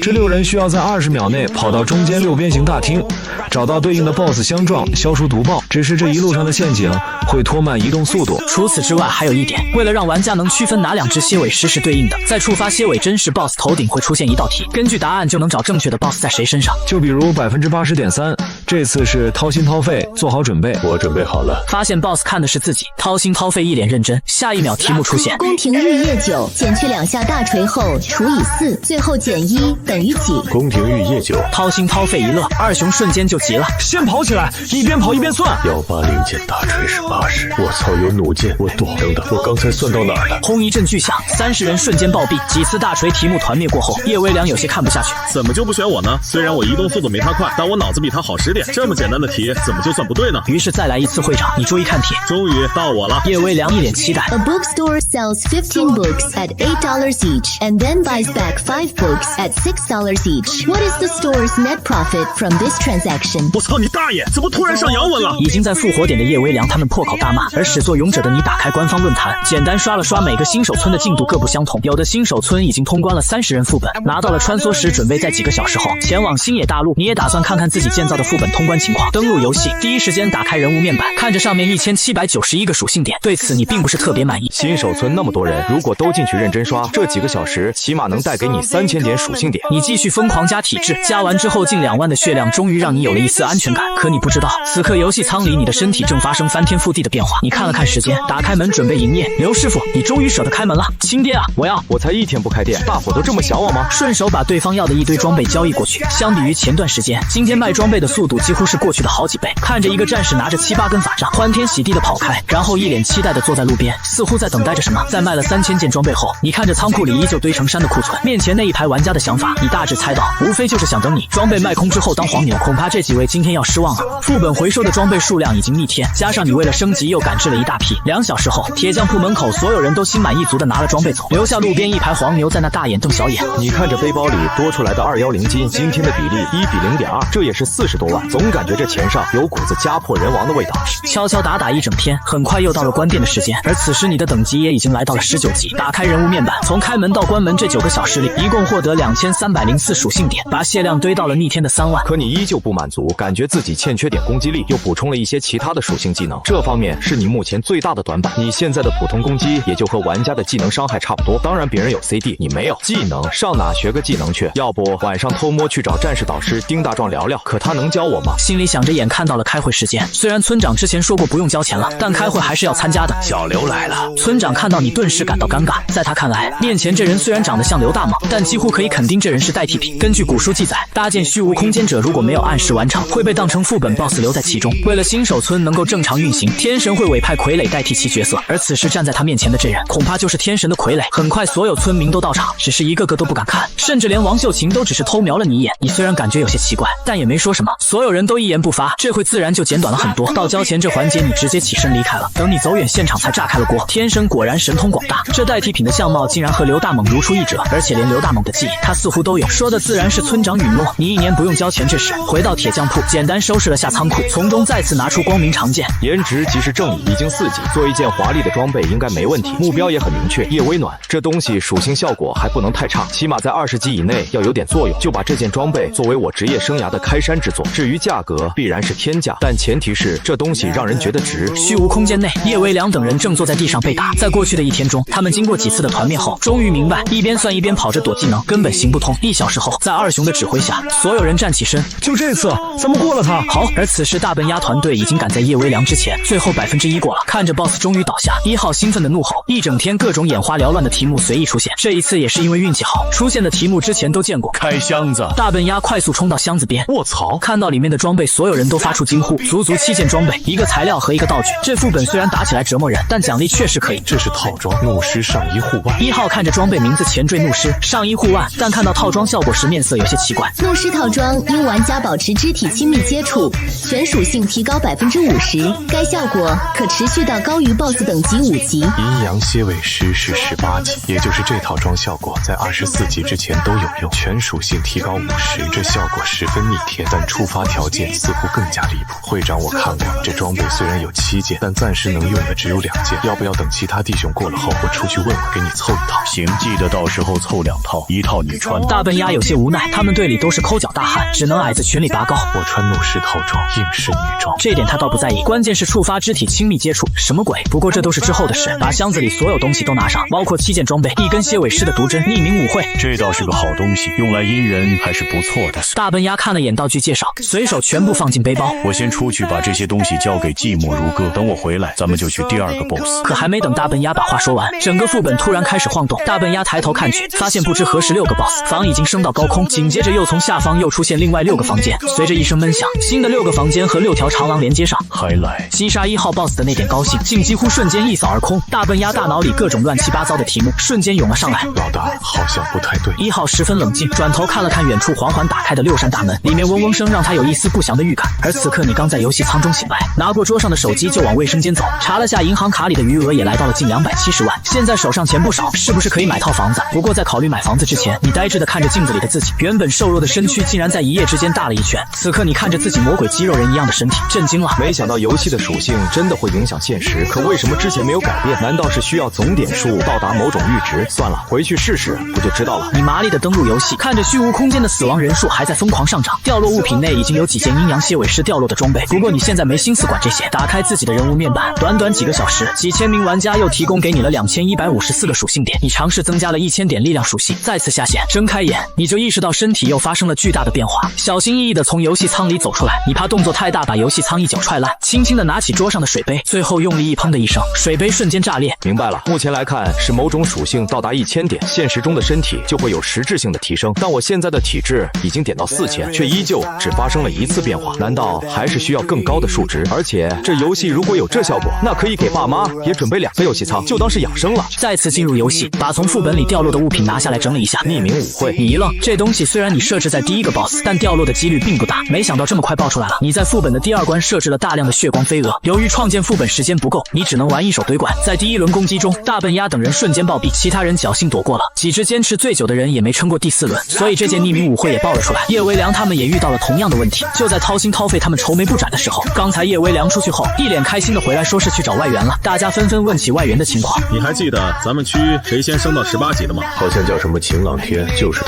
这6人需要在20秒内跑到中间6边形大厅，找到对应的 BOSS 相撞，消除毒爆。只是这一路上的陷阱会拖慢移动速度。除此之外还有一点，为了让玩家能区分哪2只蝎尾狮是对应的，在触发蝎尾针时 BOSS 头顶会出现一道题，根据答案就能找正确的 BOSS 在谁身上。就比如80.3%，这次是掏心掏肺，做好准备。我准备好了。发现 BOSS 看的是自己，掏心掏肺，一脸认真。下一秒题目出现：宫廷玉液9减去2下大锤后除以4，最后减1等于几？宫廷玉液9。掏心掏肺一乐，二熊瞬间就急了，先跑起来，一边跑一边算。180减大锤是80，我操，有弩箭，我躲。等等，我刚才算到哪儿了？轰一阵巨响，30人瞬间暴毙。几次大锤题目团灭过后，叶微凉有些看不下去。怎么就不选我呢？虽然我移动速度没他快，但我脑子比他好10点。这么简单的题，怎么就算不对呢？于是再来一次，会长，你注意看题。终于到我了。叶微凉一脸期待。A bookstore sells 15 books at $8 each, and then buys back 5 books at $6 each. What is the store's net profit from this transaction? 我操你大爷！怎么突然上洋文了？已经在复活点的叶微凉他们破口大骂，而始作俑者的你打开官方论坛，简单刷了刷每个新手村的进度各不相同。有的新手村已经通关了30人副本，拿到了穿梭石，准备在几个小时后前往星野大陆。你也打算看看自己建造的副本通关情况。登录游戏，第一时间打开人物面板，看着上面1791个属性点，对此你并不是特别满意。新手村那么多人，如果都进去认真刷，这几个小时起码能带给你3000点属性点。你继续疯狂加体质，加完之后近2万的血量，终于让你有了一丝安全感。可你不知道，此刻游戏舱里你的身体正发生翻天覆地的变化。你看了看时间，打开门准备营业。刘师傅，你终于舍得开门了。亲爹啊，我才1天不开店，大伙都这么想我吗？顺手把对方要的一堆装备交易过去。相比于前段时间，今天卖装备的速度几乎是过去的好几倍。看着一个战士拿着7、8根法杖，欢天喜地的跑开，然后一脸期待的坐在路边，似乎在等待着什么。在卖了3000件装备后，你看着仓库里依旧堆成山的库存，面前那一排玩家的想法，你大致猜到，无非就是想等你装备卖空之后当黄牛。恐怕这几位今天要失望了。副本回收的装备数量已经逆天，加上你为了升级又赶制了一大批。2小时后，铁匠铺门口所有人都心满意足的拿了装备走，留下路边一排黄牛在那大眼瞪小眼。你看这背包里多出来的210金，今天的比例1比0.2，这也是40多万，总感觉这钱上有股子家破人亡的味道。敲敲打打一整天，很快又到了关店的时间，而此时你的等级也已经来到了19级。打开人物面板，从开门到关门这9个小时里，一共获得2304属性点，把血量堆到了逆天的3万。可你依旧不满足，感觉自己欠缺点攻击力，又补充了一些其他的属性技能，这方面是你目前最大的短板。你现在的普通攻击也就和玩家的技能伤害差不多，当然别人有 CD， 你没有技能，上哪学个技能去？要不晚上偷摸去找战士导师丁大壮聊聊，可他能教我我吗？心里想着，眼看到了开会时间。虽然村长之前说过不用交钱了，但开会还是要参加的。小刘来了。村长看到你，顿时感到尴尬。在他看来，面前这人虽然长得像刘大猛，但几乎可以肯定这人是代替品。根据古书记载，搭建虚无空间者如果没有按时完成，会被当成副本 BOSS 留在其中。为了新手村能够正常运行，天神会委派傀儡代替其角色，而此时站在他面前的这人，恐怕就是天神的傀儡。很快，所有村民都到场，只是一个个都不敢看，甚至连王秀琴都只是偷瞄了你一眼。你虽然感觉有些奇怪，但也没说什么。所有人都一言不发，这会自然就简短了很多。到交钱这环节，你直接起身离开了。等你走远，现场才炸开了锅。天神果然神通广大，这代替品的相貌竟然和刘大猛如出一辙，而且连刘大猛的记忆他似乎都有。说的自然是村长允诺你1年不用交钱这事。回到铁匠铺，简单收拾了下仓库，从中再次拿出光明长剑。颜值即是正义，已经4级，做一件华丽的装备应该没问题。目标也很明确，夜微暖这东西属性效果还不能太差，起码在20级以内要有点作用。就把这件装备作为我职业生涯的开山之作。至于价格，必然是天价，但前提是这东西让人觉得值。虚无空间内，叶微良等人正坐在地上被打。在过去的1天中，他们经过几次的团灭后，终于明白，一边算一边跑着躲技能，根本行不通。1小时后，在二熊的指挥下，所有人站起身。就这次，咱们过了他。好，而此时大笨鸭团队已经赶在叶微良之前，最后1%过了。看着 BOSS 终于倒下，1号兴奋的怒吼。一整天各种眼花缭乱的题目随意出现，这一次也是因为运气好，出现的题目之前都见过。开箱子，大笨鸭快速冲到箱子边，卧槽！看到里面的装备，所有人都发出惊呼。足足7件装备，1个材料和1个道具。这副本虽然打起来折磨人，但奖励确实可以。这是套装，怒狮上衣护腕。1号看着装备名字前缀怒狮上衣护腕，但看到套装效果时面色有些奇怪。怒狮套装因玩家保持肢体亲密接触，全属性提高50%，该效果可持续到高于 BOSS 等级5级。阴阳蝎尾狮是18级，也就是这套装效果在24级之前都有用，全属性提高50%，这效果十分逆天，但触发条件似乎更加离谱。会长，我看过，这装备虽然有7件，但暂时能用的只有2件，要不要等其他弟兄过了后，我出去问问，给你凑一套？行，记得到时候凑2套，1套你穿。大笨鸭有些无奈，他们队里都是抠脚大汉，只能矮子群里拔高。我穿怒狮套装，硬是女装。这点他倒不在意，关键是触发肢体亲密接触，什么鬼？不过这都是之后的事。把箱子里所有东西都拿上，包括7件装备，1根蝎尾狮的毒针，匿名舞会，这倒是个好东西，用来阴人还是不错的。大笨鸭看了眼道具介绍，随手全部放进背包。我先出去把这些东西交给寂寞如歌，等我回来，咱们就去第2个 BOSS。可还没等大笨鸭把话说完，整个副本突然开始晃动。大笨鸭抬头看去，发现不知何时6个 BOSS 房已经升到高空，紧接着又从下方又出现另外6个房间。随着一声闷响，新的6个房间和6条长廊连接上。还来击杀1号 BOSS 的那点高兴，竟几乎瞬间一扫而空。大笨鸭大脑里各种乱七八糟的题目瞬间涌了上来。老大，好像不太对。1号十分冷静，转头看了看远处缓缓打开的6扇大门，里面嗡嗡声让他有一丝不祥的预感。而此刻你刚在游戏舱中醒来，拿过桌上的手机就往卫生间走，查了下银行卡里的余额也来到了近270万，现在手上钱不少，是不是可以买套房子？不过在考虑买房子之前，你呆滞的看着镜子里的自己，原本瘦弱的身躯竟然在一夜之间大了1圈。此刻你看着自己魔鬼肌肉人一样的身体，震惊了。没想到游戏的属性真的会影响现实，可为什么之前没有改变？难道是需要总点数到达某种阈值？算了，回去试试不就知道了。你麻利的登录游戏，看着虚无空间的死亡人数还在疯狂上涨，掉落物品内已经有几件阴阳蝎尾狮掉落的装备。不过你现在没心思管这些，打开自己的人物面板，短短几个小时，几千名玩家又提供给你了2154个属性点，你尝试增加了1000点力量属性，再次下线。睁开眼，你就意识到身体又发生了巨大的变化，小心翼翼地从游戏舱里走出来，你怕动作太大把游戏舱一脚踹烂，轻轻地拿起桌上的水杯，最后用力一砰的一声，水杯瞬间炸裂。明白了，目前来看是某种属性到达1000点，现实中的身体就会有实质性的提升，但我现在的体质已经点到4000，却依旧只发生了1次变化，难道还是需要更高的数值？而且这游戏如果有这效果，那可以给爸妈也准备2个游戏舱，就当是养生了。再次进入游戏，把从副本里掉落的物品拿下来整理一下。匿名舞会，你一愣，这东西虽然你设置在第1个 BOSS， 但掉落的几率并不大，没想到这么快爆出来了。你在副本的第2关设置了大量的血光飞蛾，由于创建副本时间不够，你只能玩一手堆管。在第1轮攻击中，大笨鸭等人瞬间暴毙，其他人侥幸躲过了，几只坚持最久的人也没撑过第4轮，所以这件匿名舞会也爆了出来。叶微良他们也遇到了同样的问题，就在掏心掏肺他们愁眉不展的时候，刚才叶微良出去后一脸开心的回来说是去找外援了，大家纷纷问起外援的情况。你还记得咱们区谁先升到18级的吗？好像叫什么晴朗天，就是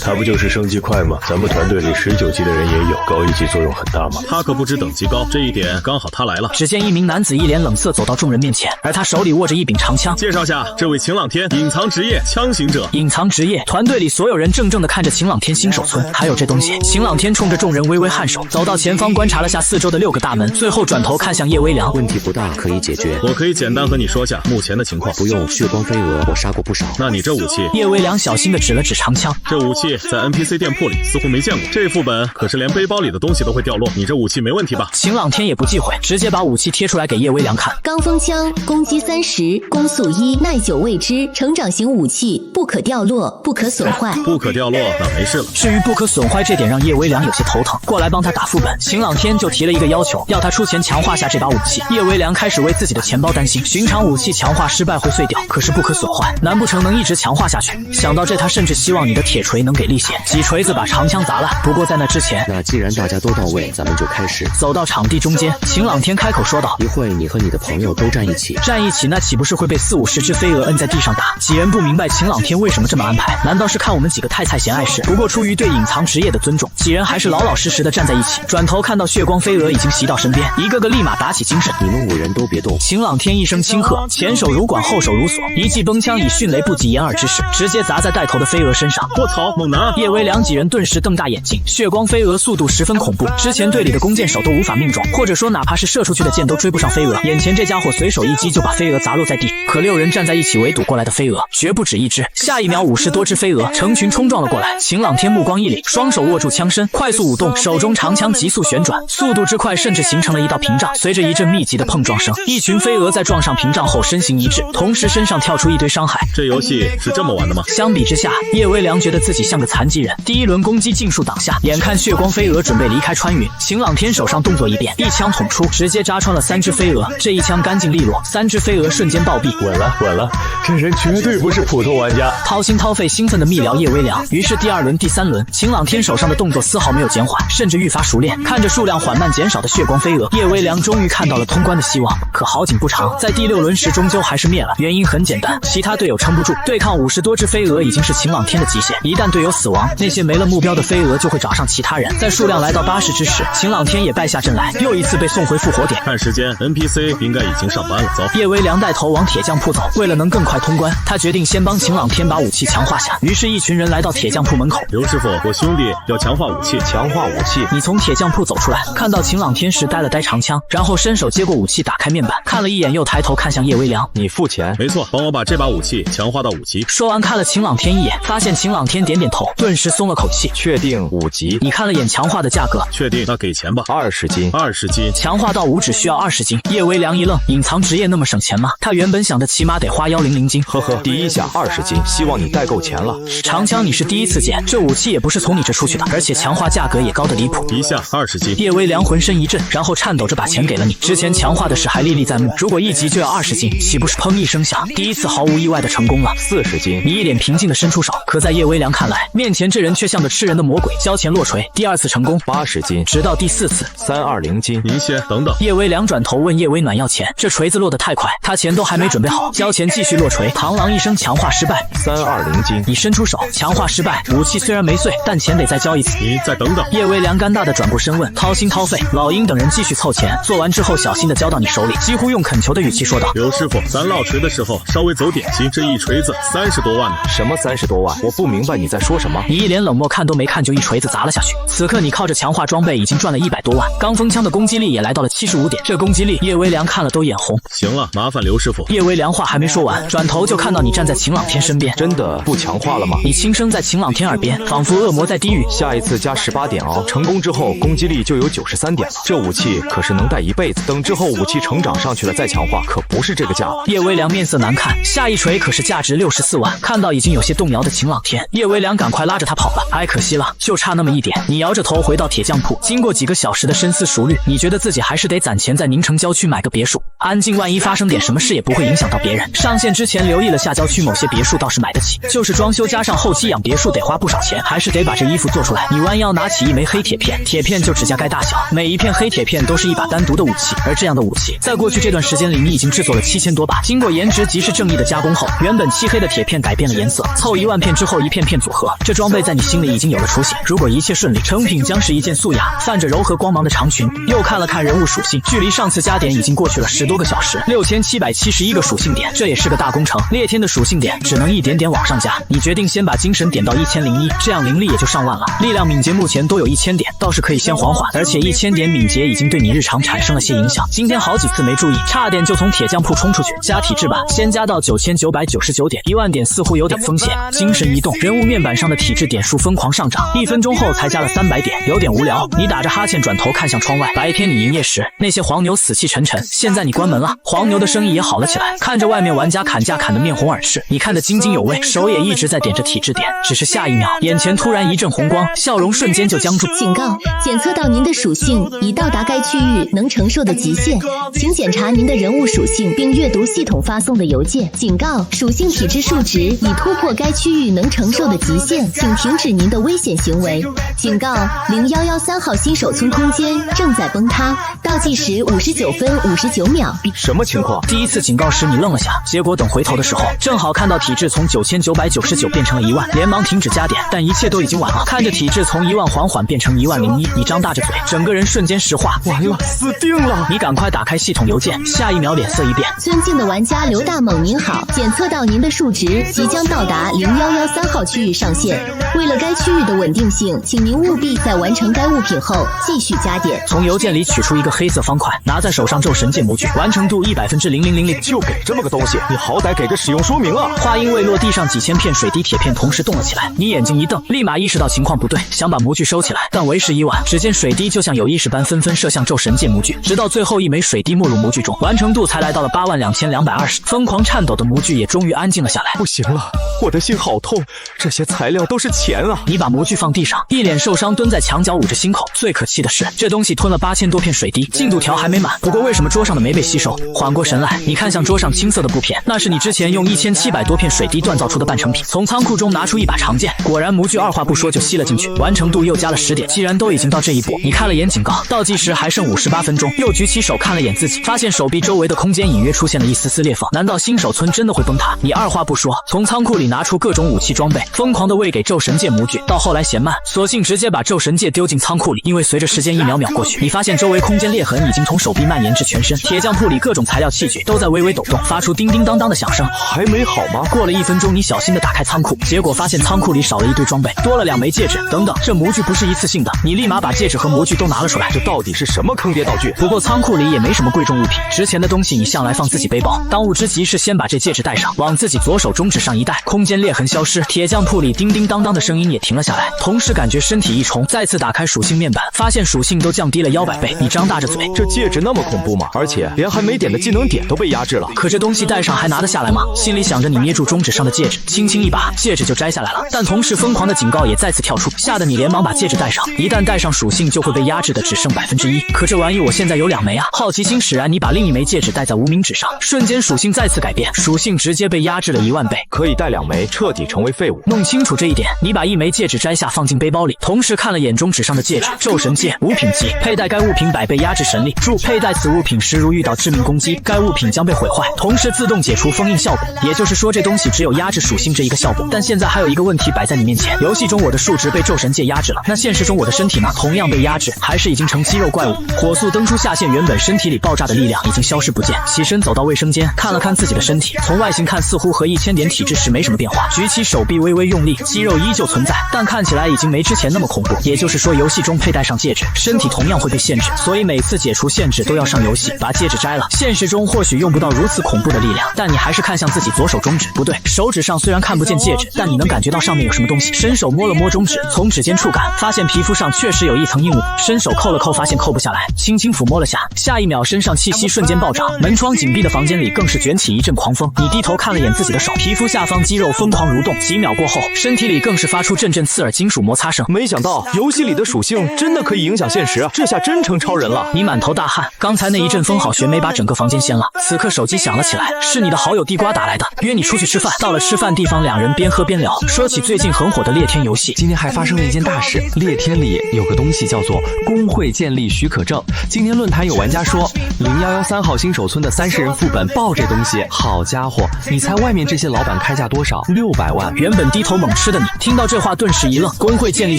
他不就是升级快吗？咱们团队里19级的人也有，高1级作用很大吗？他可不止等级高，这一点刚好他来了。只见一名男子一脸冷色走到众人面前，而他手里握着一柄长枪。介绍下，这位晴朗天隐藏职业枪行者。隐藏职业，团队里所有人怔怔地看着晴朗天新手村，还有这东西。晴朗天冲着众人微微颔首，走到前方观察了下四周的6个大门，最后转头看向叶微凉。问题不大，可以解决。我可以简单和你说下目前的情况。不用，血光飞蛾我杀过不少。那你这武器？叶微凉小心地指了指长枪。这武器在 NPC 店铺里似乎没见过，这副本可是连背包里的东西都会掉落。你这武器没问题吧？秦朗天也不忌讳，直接把武器贴出来给叶微凉看。罡风枪，攻击30，攻速1，耐久未知，成长型武器，不可掉落，不可损坏。不可掉落，那没事了。至于不可损坏这点，让叶微凉有些头疼。过来帮他打副本，秦朗天就提了一个要求，要他出钱强化下这把武器。叶微凉开始为自己的钱包担心，寻常武器强化失败会碎掉，可是不可损坏，难不成能一直强化下去？想到这，他甚至希望你的铁锤能给力些，几锤子把长枪砸烂。不过在那之前，那既然大家都到位，咱们就开始。走到场地中间，秦朗天开口说道：“一会你和你的朋友都站一起。”站一起，那岂不是会被40-50只飞蛾摁在地上打？几人不明白秦朗天为什么这么安排，难道是看我们几个太菜嫌碍事？不过出于对隐藏职业的尊重，几人还是老老实实的站在一起。转头看到血光飞蛾已经袭到身边，一个个立马打起精神。你们5人都别动！秦朗天一声轻喝，前手如管，后手如锁，一记崩枪以迅雷不及掩耳之势，直接砸在带头的飞蛾身上。我操，猛男！叶微凉几人顿时瞪大眼睛。血光飞蛾速度十分恐怖，之前队里的弓箭手都无法命中，或者说哪怕是射出去的箭都追不上飞蛾。眼前这家伙随手一击就把飞蛾砸落在地，可6人站在一起围堵过来的飞蛾绝不止一只，下一秒50多只飞蛾成群冲撞了过来。秦朗天目光一凛，双手握住枪身，快速舞动，手中长枪急速旋转，速度之快甚至形成了一道屏障。随着一阵密集的碰撞声，一群飞蛾在撞上屏障后身形一致，同时身上跳出一堆伤害。这游戏是这么玩的吗？相比之下，叶微凉觉得自己像个残疾人。第一轮攻击尽数挡下，眼看血光飞蛾准备离开穿云，秦朗天手上动作一变，一枪捅出，直接扎穿了3只飞蛾。这一枪干净利落，3只飞蛾瞬间暴毙。稳了，稳了，这人绝对不是普通玩家。掏心掏肺兴奋地密聊叶微凉。于是第2轮、第3轮，秦朗天手上的动作丝毫没有减缓，甚至愈发熟练。看着数量缓慢减少的血光飞蛾，叶微凉终于看到了通关的希望。可好景不长，在第6轮时终究还是灭了。原因很简单，其他队友撑不住，对抗50多只飞蛾已经是秦朗天的极限。一旦队友死亡，那些没了目标的飞蛾就会找上其他人。在数量来到80只时，秦朗天也败下阵来，又一次被送回复活点。看时间 ，NPC 应该已经上班了。走，叶微凉带头往铁匠铺走。为了能更快通关，他决定先帮秦朗天把武器强化下。于是，一群人来到铁匠铺门口。刘师傅，我兄弟要强化武器。强化武器？你从铁匠铺走出来，看到秦朗天时呆了呆长枪，然后伸手接过武器，打开面板，看了一眼，又抬头看向叶微凉。你付钱？没错，帮我把这把武器强化到5级。说完，看了秦朗天一眼，发现秦朗天点点头，顿时松了口气。确定5级？你看了眼强化的价格，确定？那给钱吧。20斤。20斤，强化到5只需要20斤。叶微凉一愣，隐藏职业那么省钱吗？他原本想的起码得花100斤。呵呵，第一下20斤，希望你带够钱了。长枪你是第一次见，这武器也不是从你这出去的，而且强化价格也高得离谱。一下20斤。叶微凉浑身一震，然后颤抖着把钱给了你。之前强化的事还历历在目，如果1级就要20斤，岂不是砰一声响，第一次毫无意外的成功了。40斤。你一脸平静的伸出手，可在叶微凉看来，面前这人却像个吃人的魔鬼。交钱落锤，第2次成功。80斤。直到第4次320斤。您先等等。叶微凉转头问叶微暖要钱，这锤子落得太快，他钱都还没准备好，交钱继续落锤。螳螂一声，强化失败。320斤。你伸出手，强化失败，武器虽然没碎，但钱得再交一次。你再等等。叶微凉尴尬的转过身问，掏心掏肺。老鹰等人继续凑钱，做完之后小心的交到你手里，几乎用恳求的语气说道：刘师傅，咱落锤的时候稍微走点心，这一锤子30多万呢。什么30多万？我不明白你在说什么。你一脸冷漠，看都没看就一锤子砸了下去。此刻你靠着强化装备已经赚了100多万，罡风枪的攻击力也来到了75点，这攻击力叶微凉看了都眼红。行了，麻烦刘师傅。叶微凉话还没说完，转头就看到你站在秦朗天身边。真的不强化了吗？你轻声在秦朗天耳边，仿佛恶魔在低语。下一次加18点哦，成功之后攻击力就有93点了。这武器可是能带一辈子，等之后武器成长上去了再强化，可不是这个价了。叶微凉面色难看，下一锤可是价值64万。看到已经有些动摇的秦朗天，叶微凉赶快拉着他跑了。哎，可惜了，就差那么一点。你摇着头回到铁匠铺，经过几个小时的深思熟虑，你觉得自己还是得攒钱在宁城郊区买个别墅，安静，万一发生点什么事也不会影响到别人。上线之前留意了下郊区某些别墅倒是买得起，就是装修加上后期养别墅得花不少钱，还是得把这衣服做出来。你弯腰拿起一枚黑铁片，铁片就指甲盖大小，每一片黑铁片都是一把单独的武器，而这样的武器在过去这段时间里你已经制作了7000多把，经过颜值极是正义的加工后，原本漆黑的铁片改变了颜色，凑1万片之后一片片组合，这装备在你心里已经有了雏形。如果一切顺利，成品将是一件素雅泛着柔和光芒的长裙。又看了看人物属性，距离上次加点已经过去了10多个小时，6771个属性点，这也是个大工程，烈天的属性点只能一点点往上加。你决定先把精神点到1001，这样灵力也就上万了。力量、敏捷目前都有1000点，倒是可以先缓缓。而且1000点敏捷已经对你日常产生了些影响。今天好几次没注意，差点就从铁匠铺冲出去。加体质吧，先加到9999点，10000点似乎有点风险。精神一动，人物面板上的体质点数疯狂上涨，1分钟后才加了300点，有点无聊。你打着哈欠转头看向窗外，白天你营业时那些黄牛死气沉沉，现在你关门了，黄牛的生意也好了起来。看着外面玩家砍价砍得面红耳赤，你看得津津有味，手也一直在点着体质点。只是下一秒，眼前突然一阵红光，笑容瞬间就僵住。警告：检测到您的属性已到达该区域能承受的极限，请检查您的人物属性并阅读系统发送的邮件。警告：属性体质数值已突破该区域能承受的极限，请停止您的危险行为。警告：0113号新手村空间正在崩塌，倒计时59分59秒。什么情况？第一次警告时你愣了下，结果等回头的时候，正好看到体质从9999变成了1万，连忙停止加点，但一切都已经晚了。看着体质从1万缓缓变成10001，你张大着嘴，整个人瞬间石化。完了，死定了！你赶快打开系统邮件，下一秒脸色一变。尊敬的玩家刘大猛您好，检测到您的数值即将到达0113号区域上限，为了该区域的稳定性，请您务必在完成该物品后继续加点。从邮件里取出一个黑色方块，拿在手上，咒神界模具，完成度100%0000，就给这么个东西，你好歹给个使用说明啊！话音未落，地上几千片水滴铁片同时动了起来，你眼睛一瞪，立马意识到情况不对，想把模具收起来，但为时已晚。只见水滴就像有意识般纷纷射向咒神界模具，直到最后一枚水滴没入模具中，完成度才来到了82220。疯狂颤抖的模具也终于安静了下来。不行了，我的心好痛，这些材料都是钱啊！你把模具放地上，一脸受伤蹲在墙角捂着心口。最可气的是，这东西吞了8000多片水滴，进度条还没满。不过为什么桌上的没被吸收？缓过神来，你看向桌上青色的布片，那是你之前用1700多片水滴锻造出的半成品。从仓库中拿出一把长剑，果然模具二话不说就吸了进去，完成度又加了10点。既然都已经到这一步，你看了眼警告，倒计时还剩58分钟，又举起手看了眼自己，发现手臂周围的空间隐约出现了一丝丝裂缝。难道新手村真的会崩塌？你二话不说，从仓库里拿出各种武器装备，疯狂的喂给咒神界模具。到后来嫌慢，索性直接把咒神界丢进仓库里。因为随着时间一秒秒过去，你发现周围空间裂痕已经从手臂蔓延至全身。铁匠铺里各种材料器具都在微微抖动，发出叮叮当当的响声。还没好吗？过了1分钟，你小心的打开仓库，结果发现仓库里少了一堆装备，多了2枚戒指。等等，这模具不是一次性的，你立马把戒指和模具都拿了出来。这到底是什么坑爹道具？不过仓库里也没什么贵重物品，值钱的东西你向来放自己背包。当务之急是先把这戒指戴上，往自己左手中指上一戴，空间裂痕消失，铁匠铺里叮叮当当的声音也停了下来。同时感觉身体一冲，再次打开属性面板，发现属性都降低了100倍。你张大着嘴，这戒指那么恐怖吗？而且连还没点的技能点都被压制了。可这东西戴上还拿得下来吗？心里想着，你捏住中指上的戒指，轻轻一把，戒指就摘下来了。但同时疯狂的警告也再次跳出，吓得你连忙把戒指戴上。一旦戴上，属性就会被压制的只剩1%。可这玩意我现在有2枚啊！好奇心使然，你把另一枚戒指戴在无名指上，瞬间属性再次改变，属性直接被压制了10000倍。可以戴2枚，彻底成为废物。弄清楚这一点，你把1枚戒指摘下放进背包里，同时看了眼中指上的戒指，咒神戒5品级，佩戴该物品100倍压制神力。注：佩戴此物品时，如遇到致命攻击，该物品将被毁坏，同时自动解除封印效果。也就是说，这东西只有压制属性这一个效果。但现在还有一个问题摆在你面前，游戏中我的数值被咒神戒压制了，那现实中我的身体呢？同样被压制，还是已经成肌肉怪物？火速登出下线，原本身体里爆炸的力量已经消失不见。起身走到卫生间，看了看自己的身体，从外形看似乎和1000点体质时没什么变化。举起手臂微微用力，肌肉依旧存在，但看起来已经没之前那么恐怖。也就是说，游戏中佩戴上戒指，身体同样会被限制，所以每次解除限制都要上游戏把戒指摘了。现实中或许用不到如此恐怖的力量，但你还是看向自己左手中指，不对，手指上虽然看不见戒指，但你能感觉到上面有什么东西。伸手摸了摸中指，从指尖触感，发现皮肤上确实有一层硬物。伸手扣了扣，发现扣不下来，轻轻抚摸了下，下一秒身上气息瞬间暴涨，门窗紧闭的房间里更是卷起一阵狂风。你低头看了眼自己的手，皮肤下方肌肉疯狂蠕动，几秒过后，身体里更是发出阵阵刺耳金属摩擦声。没想到游戏里的属性真的可以影响现实，这下真成超人了。你满头大汗，刚才那一阵风好学没把整个房间掀了。此刻手机响了起来，是你的好友地瓜打来的，约你出去吃饭。到了吃饭地方，两人边喝边聊，说起最近很火的猎天游戏。今天还发生了一件大事，猎天里有个东西叫做工会建立许可证。今天论坛有玩家说0113号新手村的30人副本爆这东西，好家伙，你猜外面这些老板开价多少？600万。原本低头猛吃的你，听到这话顿时一愣。工会建立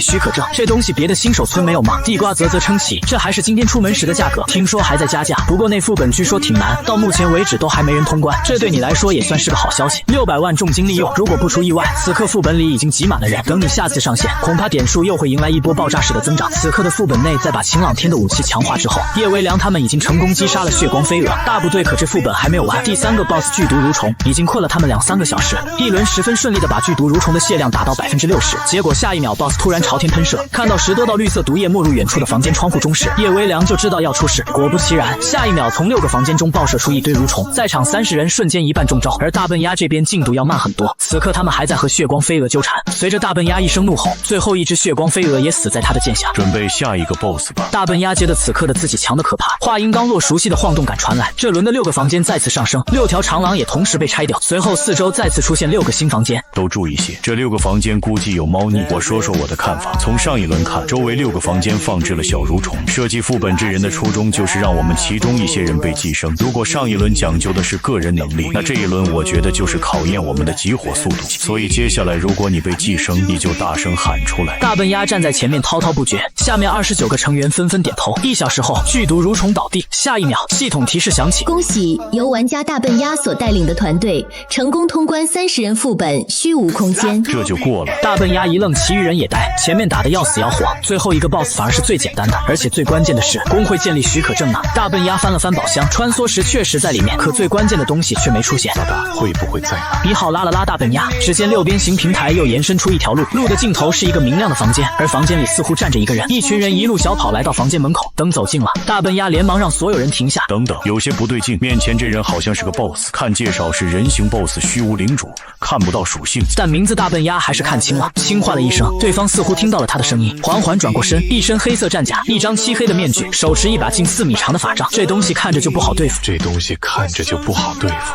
许可证，这东西别的新手村没有吗？地瓜啧啧称奇，这还是今天出门时的价格，听说还在加价。不过那副本据说挺难，到目前为止都还没人通关，这对你来来说也算是个好消息，600万重金利用。如果不出意外，此刻副本里已经挤满了人，等你下次上线，恐怕点数又会迎来一波爆炸式的增长。此刻的副本内，在把晴朗天的武器强化之后，叶微凉他们已经成功击杀了血光飞蛾。大部队可这副本还没有完，第3个 BOSS 剧毒蠕虫已经困了他们2-3个小时，一轮十分顺利的把剧毒蠕虫的血量打到60%，结果下一秒 BOSS 突然朝天喷射，看到10多道绿色毒液没入远处的房间窗户中时，叶微凉就知道要出事。果不其然，下一秒从6个房间中爆射出一堆蠕虫，在场30人瞬间一半中招，而大笨鸭这边进度要慢很多。此刻他们还在和血光飞蛾纠缠，随着大笨鸭一声怒吼，最后一只血光飞蛾也死在他的剑下。准备下一个 BOSS 吧。大笨鸭觉得此刻的自己强得可怕，话音刚落，熟悉的晃动感传来，这轮的6个房间再次上升，6条长廊也同时被拆掉，随后四周再次出现6个新房间。都注意些，这6个房间估计有猫腻。我说说我的看法，从上一轮看，周围6个房间放置了小蠕虫，设计副本之人的初衷就是让我们其中一些人被寄生。如果上一轮讲究的是个人能力，那这一轮我觉得就是考验我们的集火速度。所以接下来如果你被寄生，你就大声喊出来。大笨鸭站在前面滔滔不绝，下面29个成员纷纷点头。1小时后，剧毒蠕虫倒地，下一秒系统提示响起，恭喜由玩家大笨鸭所带领的团队成功通关30人副本虚无空间，这就过了。大笨鸭一愣，其余人也呆，前面打得要死要活，最后一个 BOSS 反而是最简单的，而且最关键的是工会建立许可证呢。大笨鸭翻了翻宝箱，穿梭时确实在里面，可最关键的东西却没出现。老大会不会在哪？一号拉了拉大笨鸭，只见6边形平台又延伸出一条路，路的尽头是一个明亮的房间，而房间里似乎站着一个人。一群人一路小跑来到房间门口，等走近了，大笨鸭连忙让所有人停下。等等，有些不对劲，面前这人好像是个 BOSS， 看介绍是人形 BOSS 虚无领主，看不到属性，但名字大笨鸭还是看清了，轻唤了一声，对方似乎听到了他的声音，缓缓转过身，一身黑色战甲，一张漆黑的面具，手持一把近4米长的法杖，这东西看着就不好对付。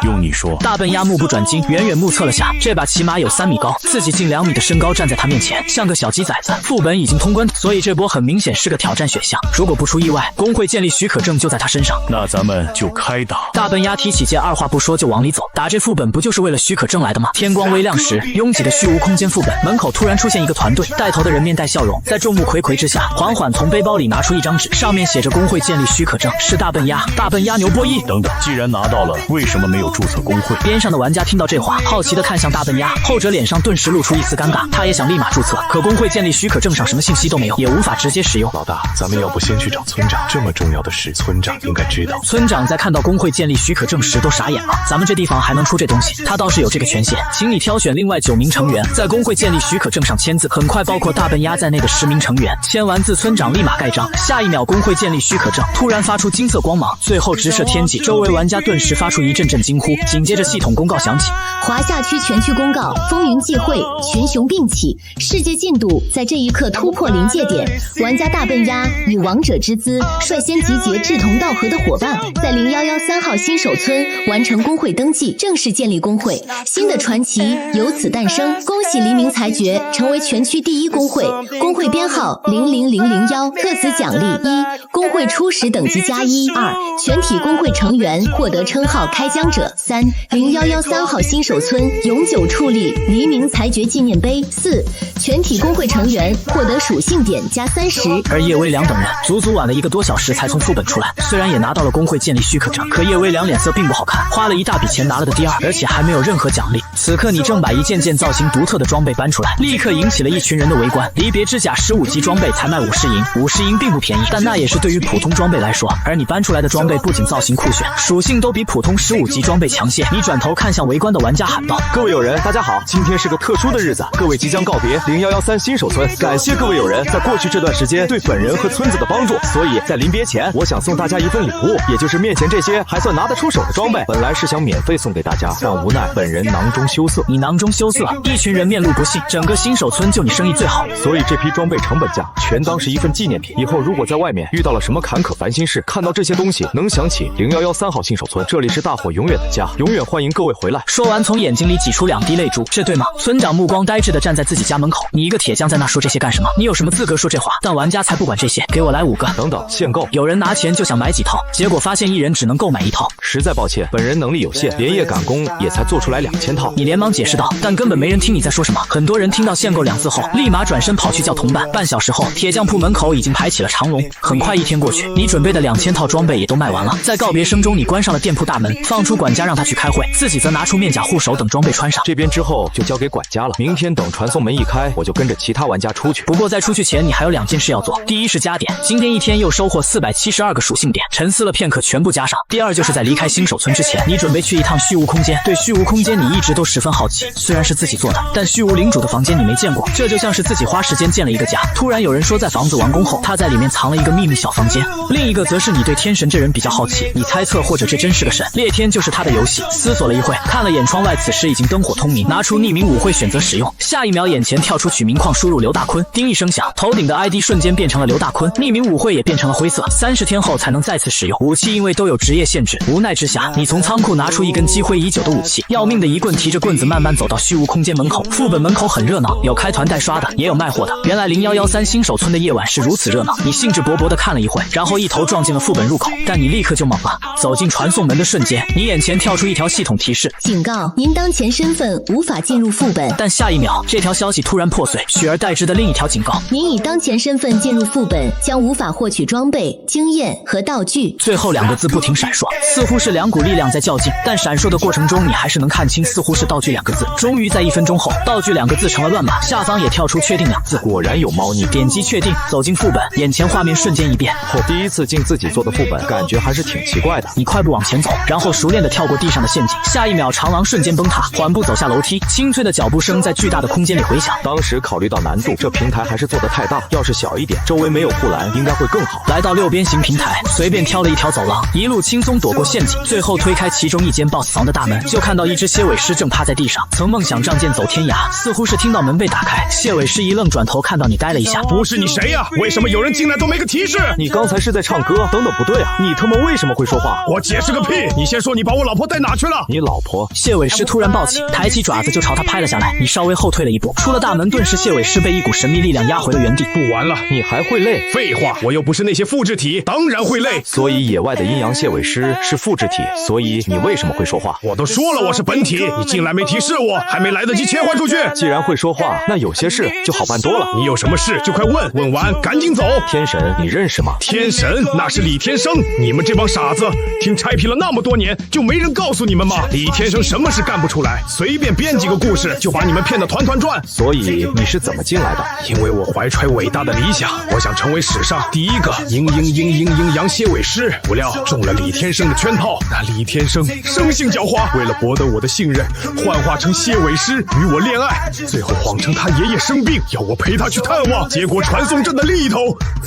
用你说。大笨鸭目不转睛，远远目测了下，这把起码有3米高，自己近2米的身高站在他面前，像个小鸡崽子。副本已经通关，所以这波很明显是个挑战选项。如果不出意外，工会建立许可证就在他身上。那咱们就开打。大笨鸭提起剑，二话不说就往里走。打这副本不就是为了许可证来的吗？天光微亮时，拥挤的虚无空间副本门口突然出现一个团队，带头的人面带笑容，在众目睽睽之下，缓缓从背包里拿出一张纸，上面写着工会建立许可证，是大笨鸭。大笨鸭牛波1。等等，既然拿到了，为什么没有注册工会？边上的玩家听到这话，好奇地看向大笨鸭，后者脸上顿时露出一丝尴尬，他也想立马注册，可工会建立许可证上什么信息都没有，也无法直接使用。老大，咱们要不先去找村长？这么重要的事，村长应该知道。村长在看到工会建立许可证时都傻眼了，咱们这地方还能出这东西？他倒是有这个权限，请你挑选另外9名成员，在工会建立许可证上签字。很快，包括大笨鸭在内的10名成员签完字，村长立马盖章。下一秒，工会建立许可证突然发出金色光芒，最后直射天际，周围玩家顿时发出一阵阵惊呼。紧接着，系统公告响起：华夏区全区公告，风云际会，群雄并起，世界进度在这一刻突破临界点。玩家大笨鸭以王者之姿，率先集结志同道合的伙伴，在0113号新手村完成工会登记，正式建立工会。新的传奇由此诞生。恭喜黎明裁决成为全区第1工会，工会编号00001，特此奖励：1、工会初始等级+1；2、全体工会成员获得称号开疆者；3、0113号新手村永久矗立黎明裁决纪念碑；4、全体工会成员获得属性点+30。而叶微凉等人足足晚了1个多小时才从副本出来，虽然也拿到了工会建立许可证，可叶微凉脸色并不好看，花了一大笔钱拿了个第2，而且还没有任何奖励。此刻你正把一件件造型独特的装备搬出来，立刻引起了一群人的围观。离别之甲15级装备才卖50银，50银并不便宜，但那也是对于普通装备来说。而你搬出来的装备不仅造型酷炫，属性都比普通15级装备强些。你转头看向围观的玩家喊道：各位友人，大家好，今天是个特殊的日子，各位即将告别0113新手村，感谢各位友人在过去这段时间对本人和村子的帮助，所以在临别前，我想送大家一份礼物，也就是面前这些还算拿得出手的装备。本来是想免费送给大家，但无奈本人囊中羞涩。你囊中羞涩？一群人面露不信，整个新手村就你生意最好，所以这批装备成本价全当是一份纪念品。以后如果在外面遇到了什么坎坷烦心事，看到这些东西，能想起0113号新手村，这里是大伙永远的家，永远欢迎各位回来。说完，从眼睛里挤出2滴泪珠，这对吗？村长目光呆滞地站在自己家门口，你一个铁匠在那说这些干什么？你有什么资格说这话？但玩家才不管这些，给我来5个。等等，限购。有人拿钱就想买几套，结果发现一人只能购买1套。实在抱歉，本人能力有限，连夜赶工也才做出来2000套。你连忙解释道，但根本没人听你在说什么。很多人听到限购2字后，立马转身跑去叫同伴。半小时后，铁匠铺门口已经排起了长龙。很快1天过去，你准备的2000套装备也都卖完了。在告别声中，你关上了店铺大门，放出管家让他他去开会，自己则拿出面甲、护手等装备穿上。这边之后就交给管家了，明天等传送门一开，我就跟着其他玩家出去。不过在出去前，你还有2件事要做。第一是加点，今天一天又收获472个属性点，沉思了片刻，全部加上。第二就是在离开新手村之前，你准备去一趟虚无空间。对虚无空间你一直都十分好奇，虽然是自己做的，但虚无领主的房间你没见过，这就像是自己花时间建了一个家。突然有人说在房子完工后，他在里面藏了一个秘密小房间。另一个则是你对天神这人比较好奇，你猜测或者这真是个神，猎天就是他的游戏。思索了一会，看了眼窗外，此时已经灯火通明，拿出匿名舞会选择使用。下一秒眼前跳出取名框，输入刘大坤，叮一声响，头顶的 ID 瞬间变成了刘大坤，匿名舞会也变成了灰色，30天后才能再次使用。武器因为都有职业限制，无奈之下，你从仓库拿出一根积灰已久的武器，要命的一棍，提着棍子慢慢走到虚无空间门口。副本门口很热闹，有开团代刷的，也有卖货的。原来0113新手村的夜晚是如此热闹，你兴致勃勃地看了一会，然后一头撞进了副本入口，但你立刻就懵了。走进传送门的瞬间，你眼前跳出一条系统提示：警告，您当前身份无法进入副本。但下一秒，这条消息突然破碎，取而代之的另一条警告：您以当前身份进入副本，将无法获取装备、经验和道具。最后2个字不停闪烁，似乎是2股力量在较劲，但闪烁的过程中你还是能看清，似乎是道具2个字。终于在1分钟后，道具2个字成了乱码，下方也跳出确定2字。果然有猫腻。点击确定，走进副本，眼前画面瞬间一变。第一次进自己做的副本，感觉还是挺奇怪的。你快步往前走，然后熟练地跳过地上的陷阱。下一秒，长廊瞬间崩塌，缓步走下楼梯，清脆的脚步声在巨大的空间里回响。当时考虑到难度，这平台还是做得太大，要是小一点，周围没有护栏，应该会更好。来到6边形平台，随便挑了一条走廊，一路轻松躲过陷阱，最后推开其中一间 BOSS 房的大门，就看到一只蝎尾狮正趴在地上。曾梦想仗剑走天涯，似乎是听到门被打开，蝎尾狮一愣，转头看到你呆了一下。不是你谁呀？为什么有人进来都没个提示？你刚才是在唱歌，等等不对啊！你他妈为什么会说话？我解释个屁！你先说你把我老婆带哪去了？你老婆？蝎尾狮突然暴起，抬起爪子就朝他拍了下来。你稍微后退了一步，出了大门，顿时蝎尾狮被一股神秘力量压回了原地。不玩了，你还会累？废话，我又不是那些复制体，当然会累。所以野外的阴阳蝎尾狮是复制体，所以你为什么会说话？我都说了我是本体，你进来没提示我，还没来得及切换出去。既然会说话，那有些事就好办多了。你有什么事就快问，问完赶紧走。天神你认识吗？天神那是李天生，你们这帮傻子，听拆皮了那么多年，就没人告诉你们吗？李天生什么事干不出来，随便编几个故事就把你们骗得团团转。所以你是怎么进来的？因为我怀揣伟大的理想，我想成为史上第一个阴阳蝎尾狮，不料中了李天生的圈套。那李天生生性狡猾，为了博得我的信任，幻化成蝎尾狮与我恋爱，最后谎称他爷爷生病，要我陪他去探望，结果传送阵的另一头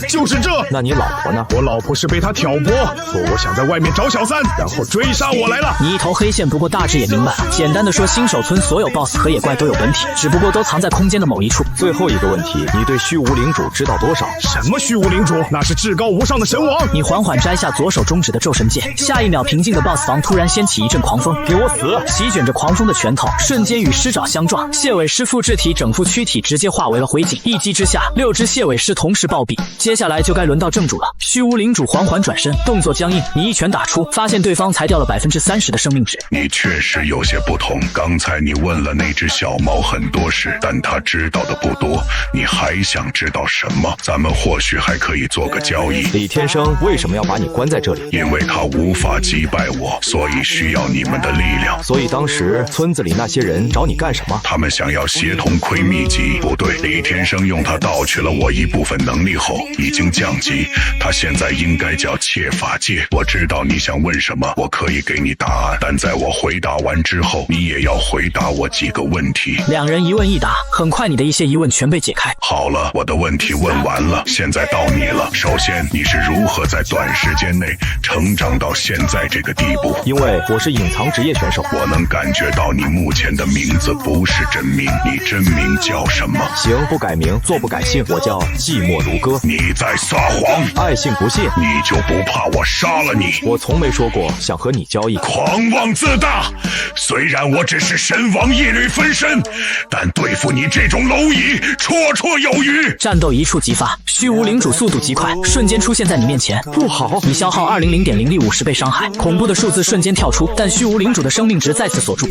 就是这。那你老婆呢？我老婆是被他挑拨，说我想在外面找小三，然后追杀我来了。你一头黑线，不过大致也明白了。简单的说，新手村所有 BOSS 和野怪都有本体，只不过都藏在空间的某一处。最后一个问题，你对虚无领主知道多少？什么虚无领主？那是至高无上的神王。你缓缓摘下左手中指的咒神剑，下一秒平静的 BOSS 房突然掀起一阵狂风，给我死！席卷着狂风的拳头瞬间与狮爪相撞，蝎尾狮复制体整副躯体直接化为了灰烬。一击之下，6只蝎尾狮同时暴毙。接下来就该轮到正主了。虚无领主缓缓转身，动作僵硬，你一拳打出，发现对方才掉了30%的生命值。你确实有些不同，刚才你问了那只小猫很多事，但它知道的不多。你还想知道什么？咱们或许还可以做个交易。李天生为什么要把你关在这里？因为他无法击败我，所以需要你们的力量。所以当时村子里那些人找你干什么？他们想要协同窥秘籍。不对，李天生用他盗取了我一部分能力后，已经降级，他现在应该叫窃法界。我知道你想问什么，我可以给你答案，但在我回答完之后，你也要回答我几个问题。2人一问一答，很快你的一些疑问全被解开。好了，我的问题问完了，现在到你了。首先，你是如何在短时间内成长到现在这个地步？因为我是隐藏职业选手。我能感觉到你目前的名字不是真名，你真名叫什么？行不改名，坐不改姓，我叫寂寞如歌。你在撒谎，爱信不信，你就不怕我杀了你？我从没说过想和你交易。狂妄自大，虽然我只是神王一缕分身，但对付你这种蝼蚁绰绰有余。战斗一触即发，虚无领主速度极快，瞬间出现在你面前。不好，你消耗200.050倍伤害，恐怖的数字瞬间跳出，但虚无领主的生命值再次锁住。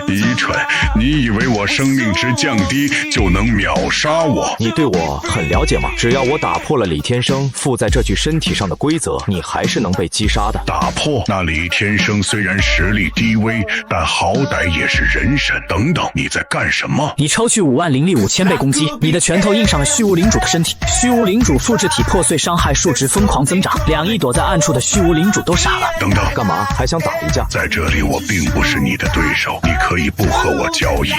愚蠢，你以为我生命值降低就能秒杀我？你对我很了解吗？只要我打破了李天生附在这具身体上的规则，你还是能被击杀的。打破？那李天生虽然实力低微，但好歹也是人神。等等，你在干什么？你抽取5万灵力5000倍攻击，你的拳头印上了虚无领主的身体，虚无领主复制体破碎，伤害数值疯狂增长。2亿躲在暗处的虚无领主都傻了。等等，干嘛？还想打一架？在这里我并不是你的对手，你可以不和我交易，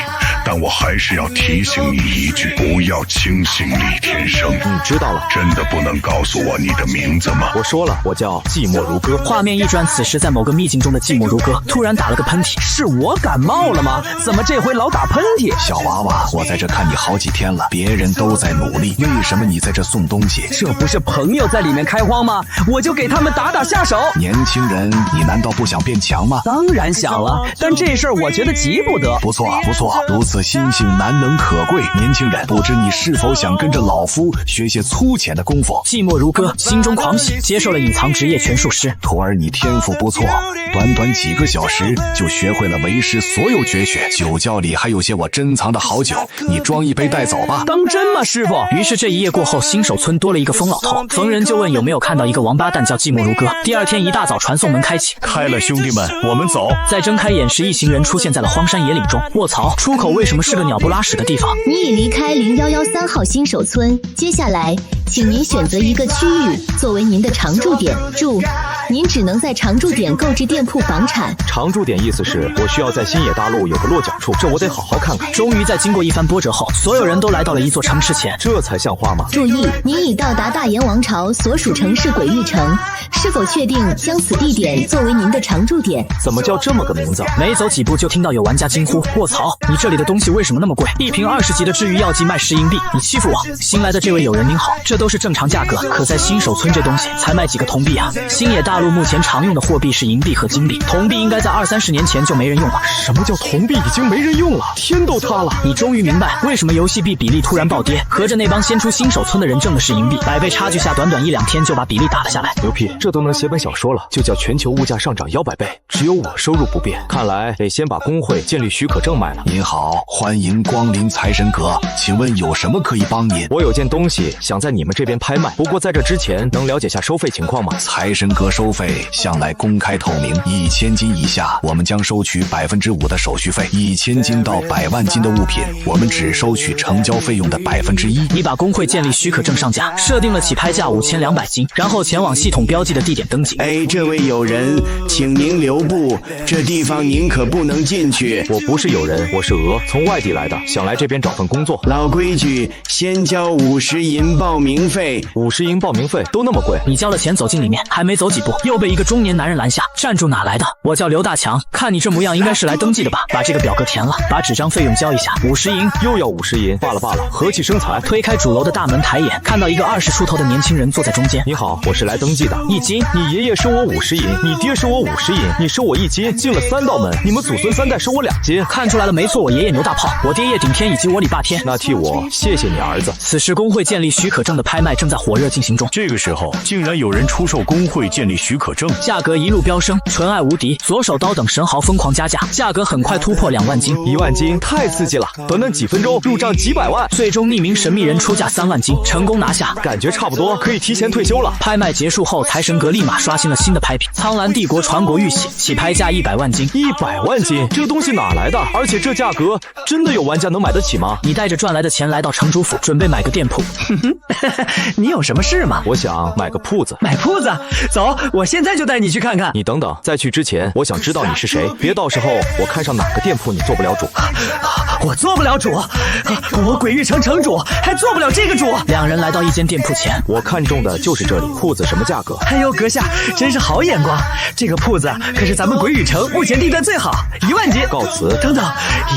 但我还是要提醒你一句，不要轻信李天生。知道了。真的不能告诉我你的名字吗？我说了，我叫寂寞如歌。画面一转，此时在某个秘境中的寂寞如歌突然打了个喷嚏。是我感冒了吗？怎么这回老打喷嚏？小娃娃，我在这看你好几天了，别人都在努力，为什么你在这送东西？这不是朋友在里面开荒吗？我就给他们打下手。年轻人，你难道不想变强吗？当然想了，但这事儿我觉得急不得。不错不错，如此心性难能可贵。年轻人，不知你是否想跟着老夫学些粗浅的功夫？寂寞如歌心中狂喜，接受了隐藏职业拳术师。徒儿，你天赋不错，短短几个小时就学会了为师所有绝学。酒窖里还有些我珍藏的好酒，你装一杯带走吧。当真吗，师傅？于是这一夜过后，新手村多了一个疯老头。逢人就问有没有看到一个王八蛋叫寂寞如歌。第二天一大早，传送门开启，开了，兄弟们，我们走。再睁开眼时，一行人出现在了荒山野岭中。卧槽，出口为什么是个鸟不拉屎的地方？你已离开0113号新手村，接下来请您选择一个区域作为您的常驻点。注：您只能在常驻点购置店铺房产。常驻点意思是我需要在新野大陆有个落脚处，这我得好好看看。终于在经过一番波折后，所有人都来到了一座城池前，这才像话吗？注意，您已到达大炎王朝所属城市鬼域城，是否确定将此地点作为您的常驻点？怎么叫这么个名字？没走几步就听到有玩家惊呼：卧槽，你这里的东西为什么那么贵？一瓶20级的治愈药剂卖10银币，你欺负我！新来的这位友人您好，这都是正常价格，可在新手村这东西才卖几个铜币啊！新野大陆目前常用的货币是银币和金币，铜币应该在20-30年前就没人用了。什么叫铜币已经没人用了？天都塌了！你终于明白为什么游戏币比例突然暴跌，合着那帮先出新手村的人挣的是银币，100倍差距下，短短1-2天就把比例打了下来。牛批，这都能写本小说了，就叫全球物价上涨100倍，只有我收入不变。看来得先把工会建立许可证卖了。您好，欢迎光临财神阁，请问有什么可以帮您？我有件东西想在你们这边拍卖，不过在这之前能了解下收费情况吗？财神阁收费向来公开透明，1000金以下我们将收取5%的手续费，1000金到100万金的物品我们只收取成交费用的1%。你把工会建立许可证上架，设定了起拍价5200金，然后前往系统标记的地点登记。这位友人，请您留步，这地方您可不能进去。我不是友人，我是鹅，从外地来的，想来这边找份工作。老规矩，先交50银报名费。50银报名费都那么贵？你交了钱走进里面，还没走几步，又被一个中年男人拦下。站住，哪来的？我叫刘大强，看你这模样，应该是来登记的吧？把这个表格填了，把纸张费用交一下，50银。又要50银？罢了罢了，和气生财。推开主楼的大门，抬眼看到一个20出头的年轻人坐在中间。你好，我是来登记的。1金。你爷爷收我50银，你爹收我50银，你收我1金，进了3道门，你们祖孙3代收我2金。看出来了没错，我爷爷牛大炮，我爹叶顶天以及我李霸天。那替我谢谢你儿子。此时工会建立许可证的拍卖正在火热进行中。这个时候竟然有人出售工会建立许可证，价格一路飙升，纯爱无敌，左手刀等神豪疯狂加价，价格很快突破2万金。1万金太刺激了，短短几分钟入账几百万。最终匿名神秘人出价3万金，成功拿下，感觉差不多可以提前退休了。拍卖结束后，财神阁立马刷新了新的拍品，苍蓝帝国传国玉玺，起拍价100万金。100万金，这东西哪来的？而且这价格真的有玩家能买得起吗？你带着赚来的钱来到城主府，准备买个店铺。你有什么事吗？我想买个铺子。买铺子？走，我现在就带你去看看。你等等，在去之前，我想知道你是谁，别到时候我看上哪个店铺你做不了主。我做不了主，我鬼域城城主还做不了这个主。两人来到一间店铺前，我看中的就是这里。铺子什么价格？哎呦，阁下真是好眼光，这个铺子可是咱们鬼域城目前地段最好，1万金。告辞。等等，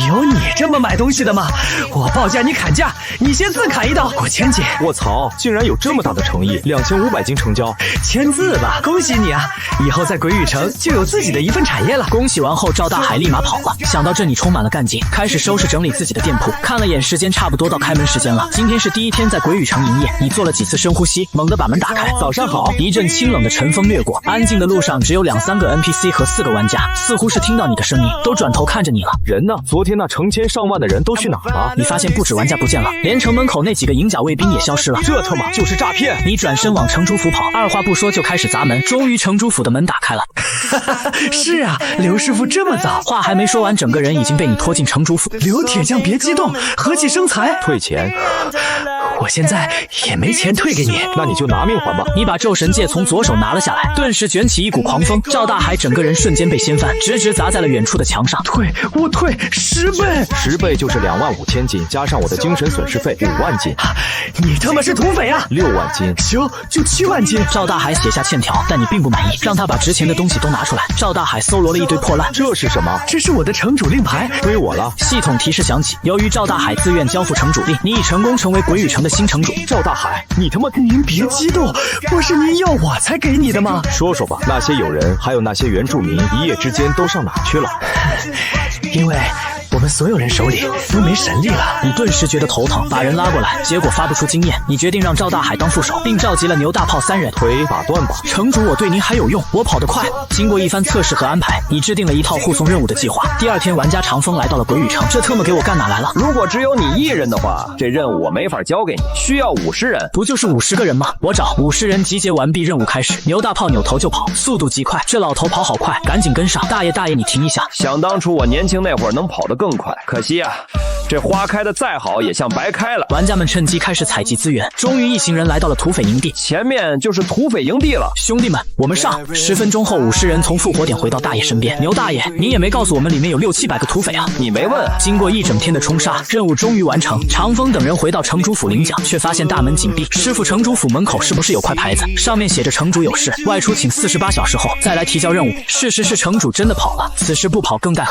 有你这么买东西的吗？我报价你砍价，你先自砍一刀，我签字。卧槽，竟然有这么大的诚意，2500金成交。签字吧，恭喜你啊！以后在鬼域城就有自己的一份产业了。恭喜完后，赵大海立马跑了。想到这里充满了干劲，开始收拾整理自己的店铺。看了眼时间，差不多到开门时间了。今天是第一天在鬼域城营业，你做了几次深呼吸，猛地把门打开。早上好。一阵清冷的晨风掠过，安静的路上只有2-3个 NPC 和4个玩家，似乎是听到你的声音，都转头看着你了。人呢？昨天那成千上万的人都去哪儿了？你发现不止玩家不见了，连城门口那几个银甲卫兵也消失了。这他妈就是诈骗！你转身往城主府跑，二话不说就开始砸门。终于城主府的门打开了。是啊，刘师傅这么早，话还没说完，整个人已经被你拖进城主府。刘铁匠别激动，和气生财。退钱。我现在也没钱退给你，那你就拿命还吧。你把咒神戒从左手拿了下来，顿时卷起一股狂风，赵大海整个人瞬间被掀翻，直直砸在了远处的墙上。我退10倍，10倍就是25000金，加上我的精神损失费5万金。你他妈是土匪啊！6万金，行，就7万金。赵大海写下欠条，但你并不满意，让他把值钱的东西都拿出来。赵大海搜罗了一堆破烂，这是什么？这是我的城主令牌，归我了。系统提示响起，由于赵大海自愿交付城主令，你已成功成为鬼羽城的新城主。赵大海，你他妈！您别激动，不是您要我才给你的吗？说说吧，那些友人还有那些原住民，一夜之间都上哪去了？因为我们所有人手里都没神力了。你顿时觉得头疼，把人拉过来，结果发不出经验。你决定让赵大海当副手，并召集了牛大炮3人。腿打断吧，城主，我对您还有用，我跑得快。经过一番测试和安排，你制定了一套护送任务的计划。第2天，玩家长风来到了鬼羽城，这特么给我干哪来了？如果只有你1人的话，这任务我没法交给你，需要50人。不就是50个人吗？我找50人集结完毕，任务开始。牛大炮扭头就跑，速度极快。这老头跑好快，赶紧跟上。大爷，你停一下！想当初我年轻那会儿能跑得更快，可惜啊，这花开的再好也像白开了。玩家们趁机开始采集资源，终于一行人来到了土匪营地，前面就是土匪营地了。兄弟们，我们上！10分钟后，50人从复活点回到大爷身边。牛大爷，你也没告诉我们里面有600-700个土匪啊！你没问。经过一整天的冲杀，任务终于完成。长风等人回到城主府领奖，却发现大门紧闭。师傅，城主府门口是不是有块牌子，上面写着城主有事，外出请48小时后再来提交任务？事实是城主真的跑了，此时不跑更待何？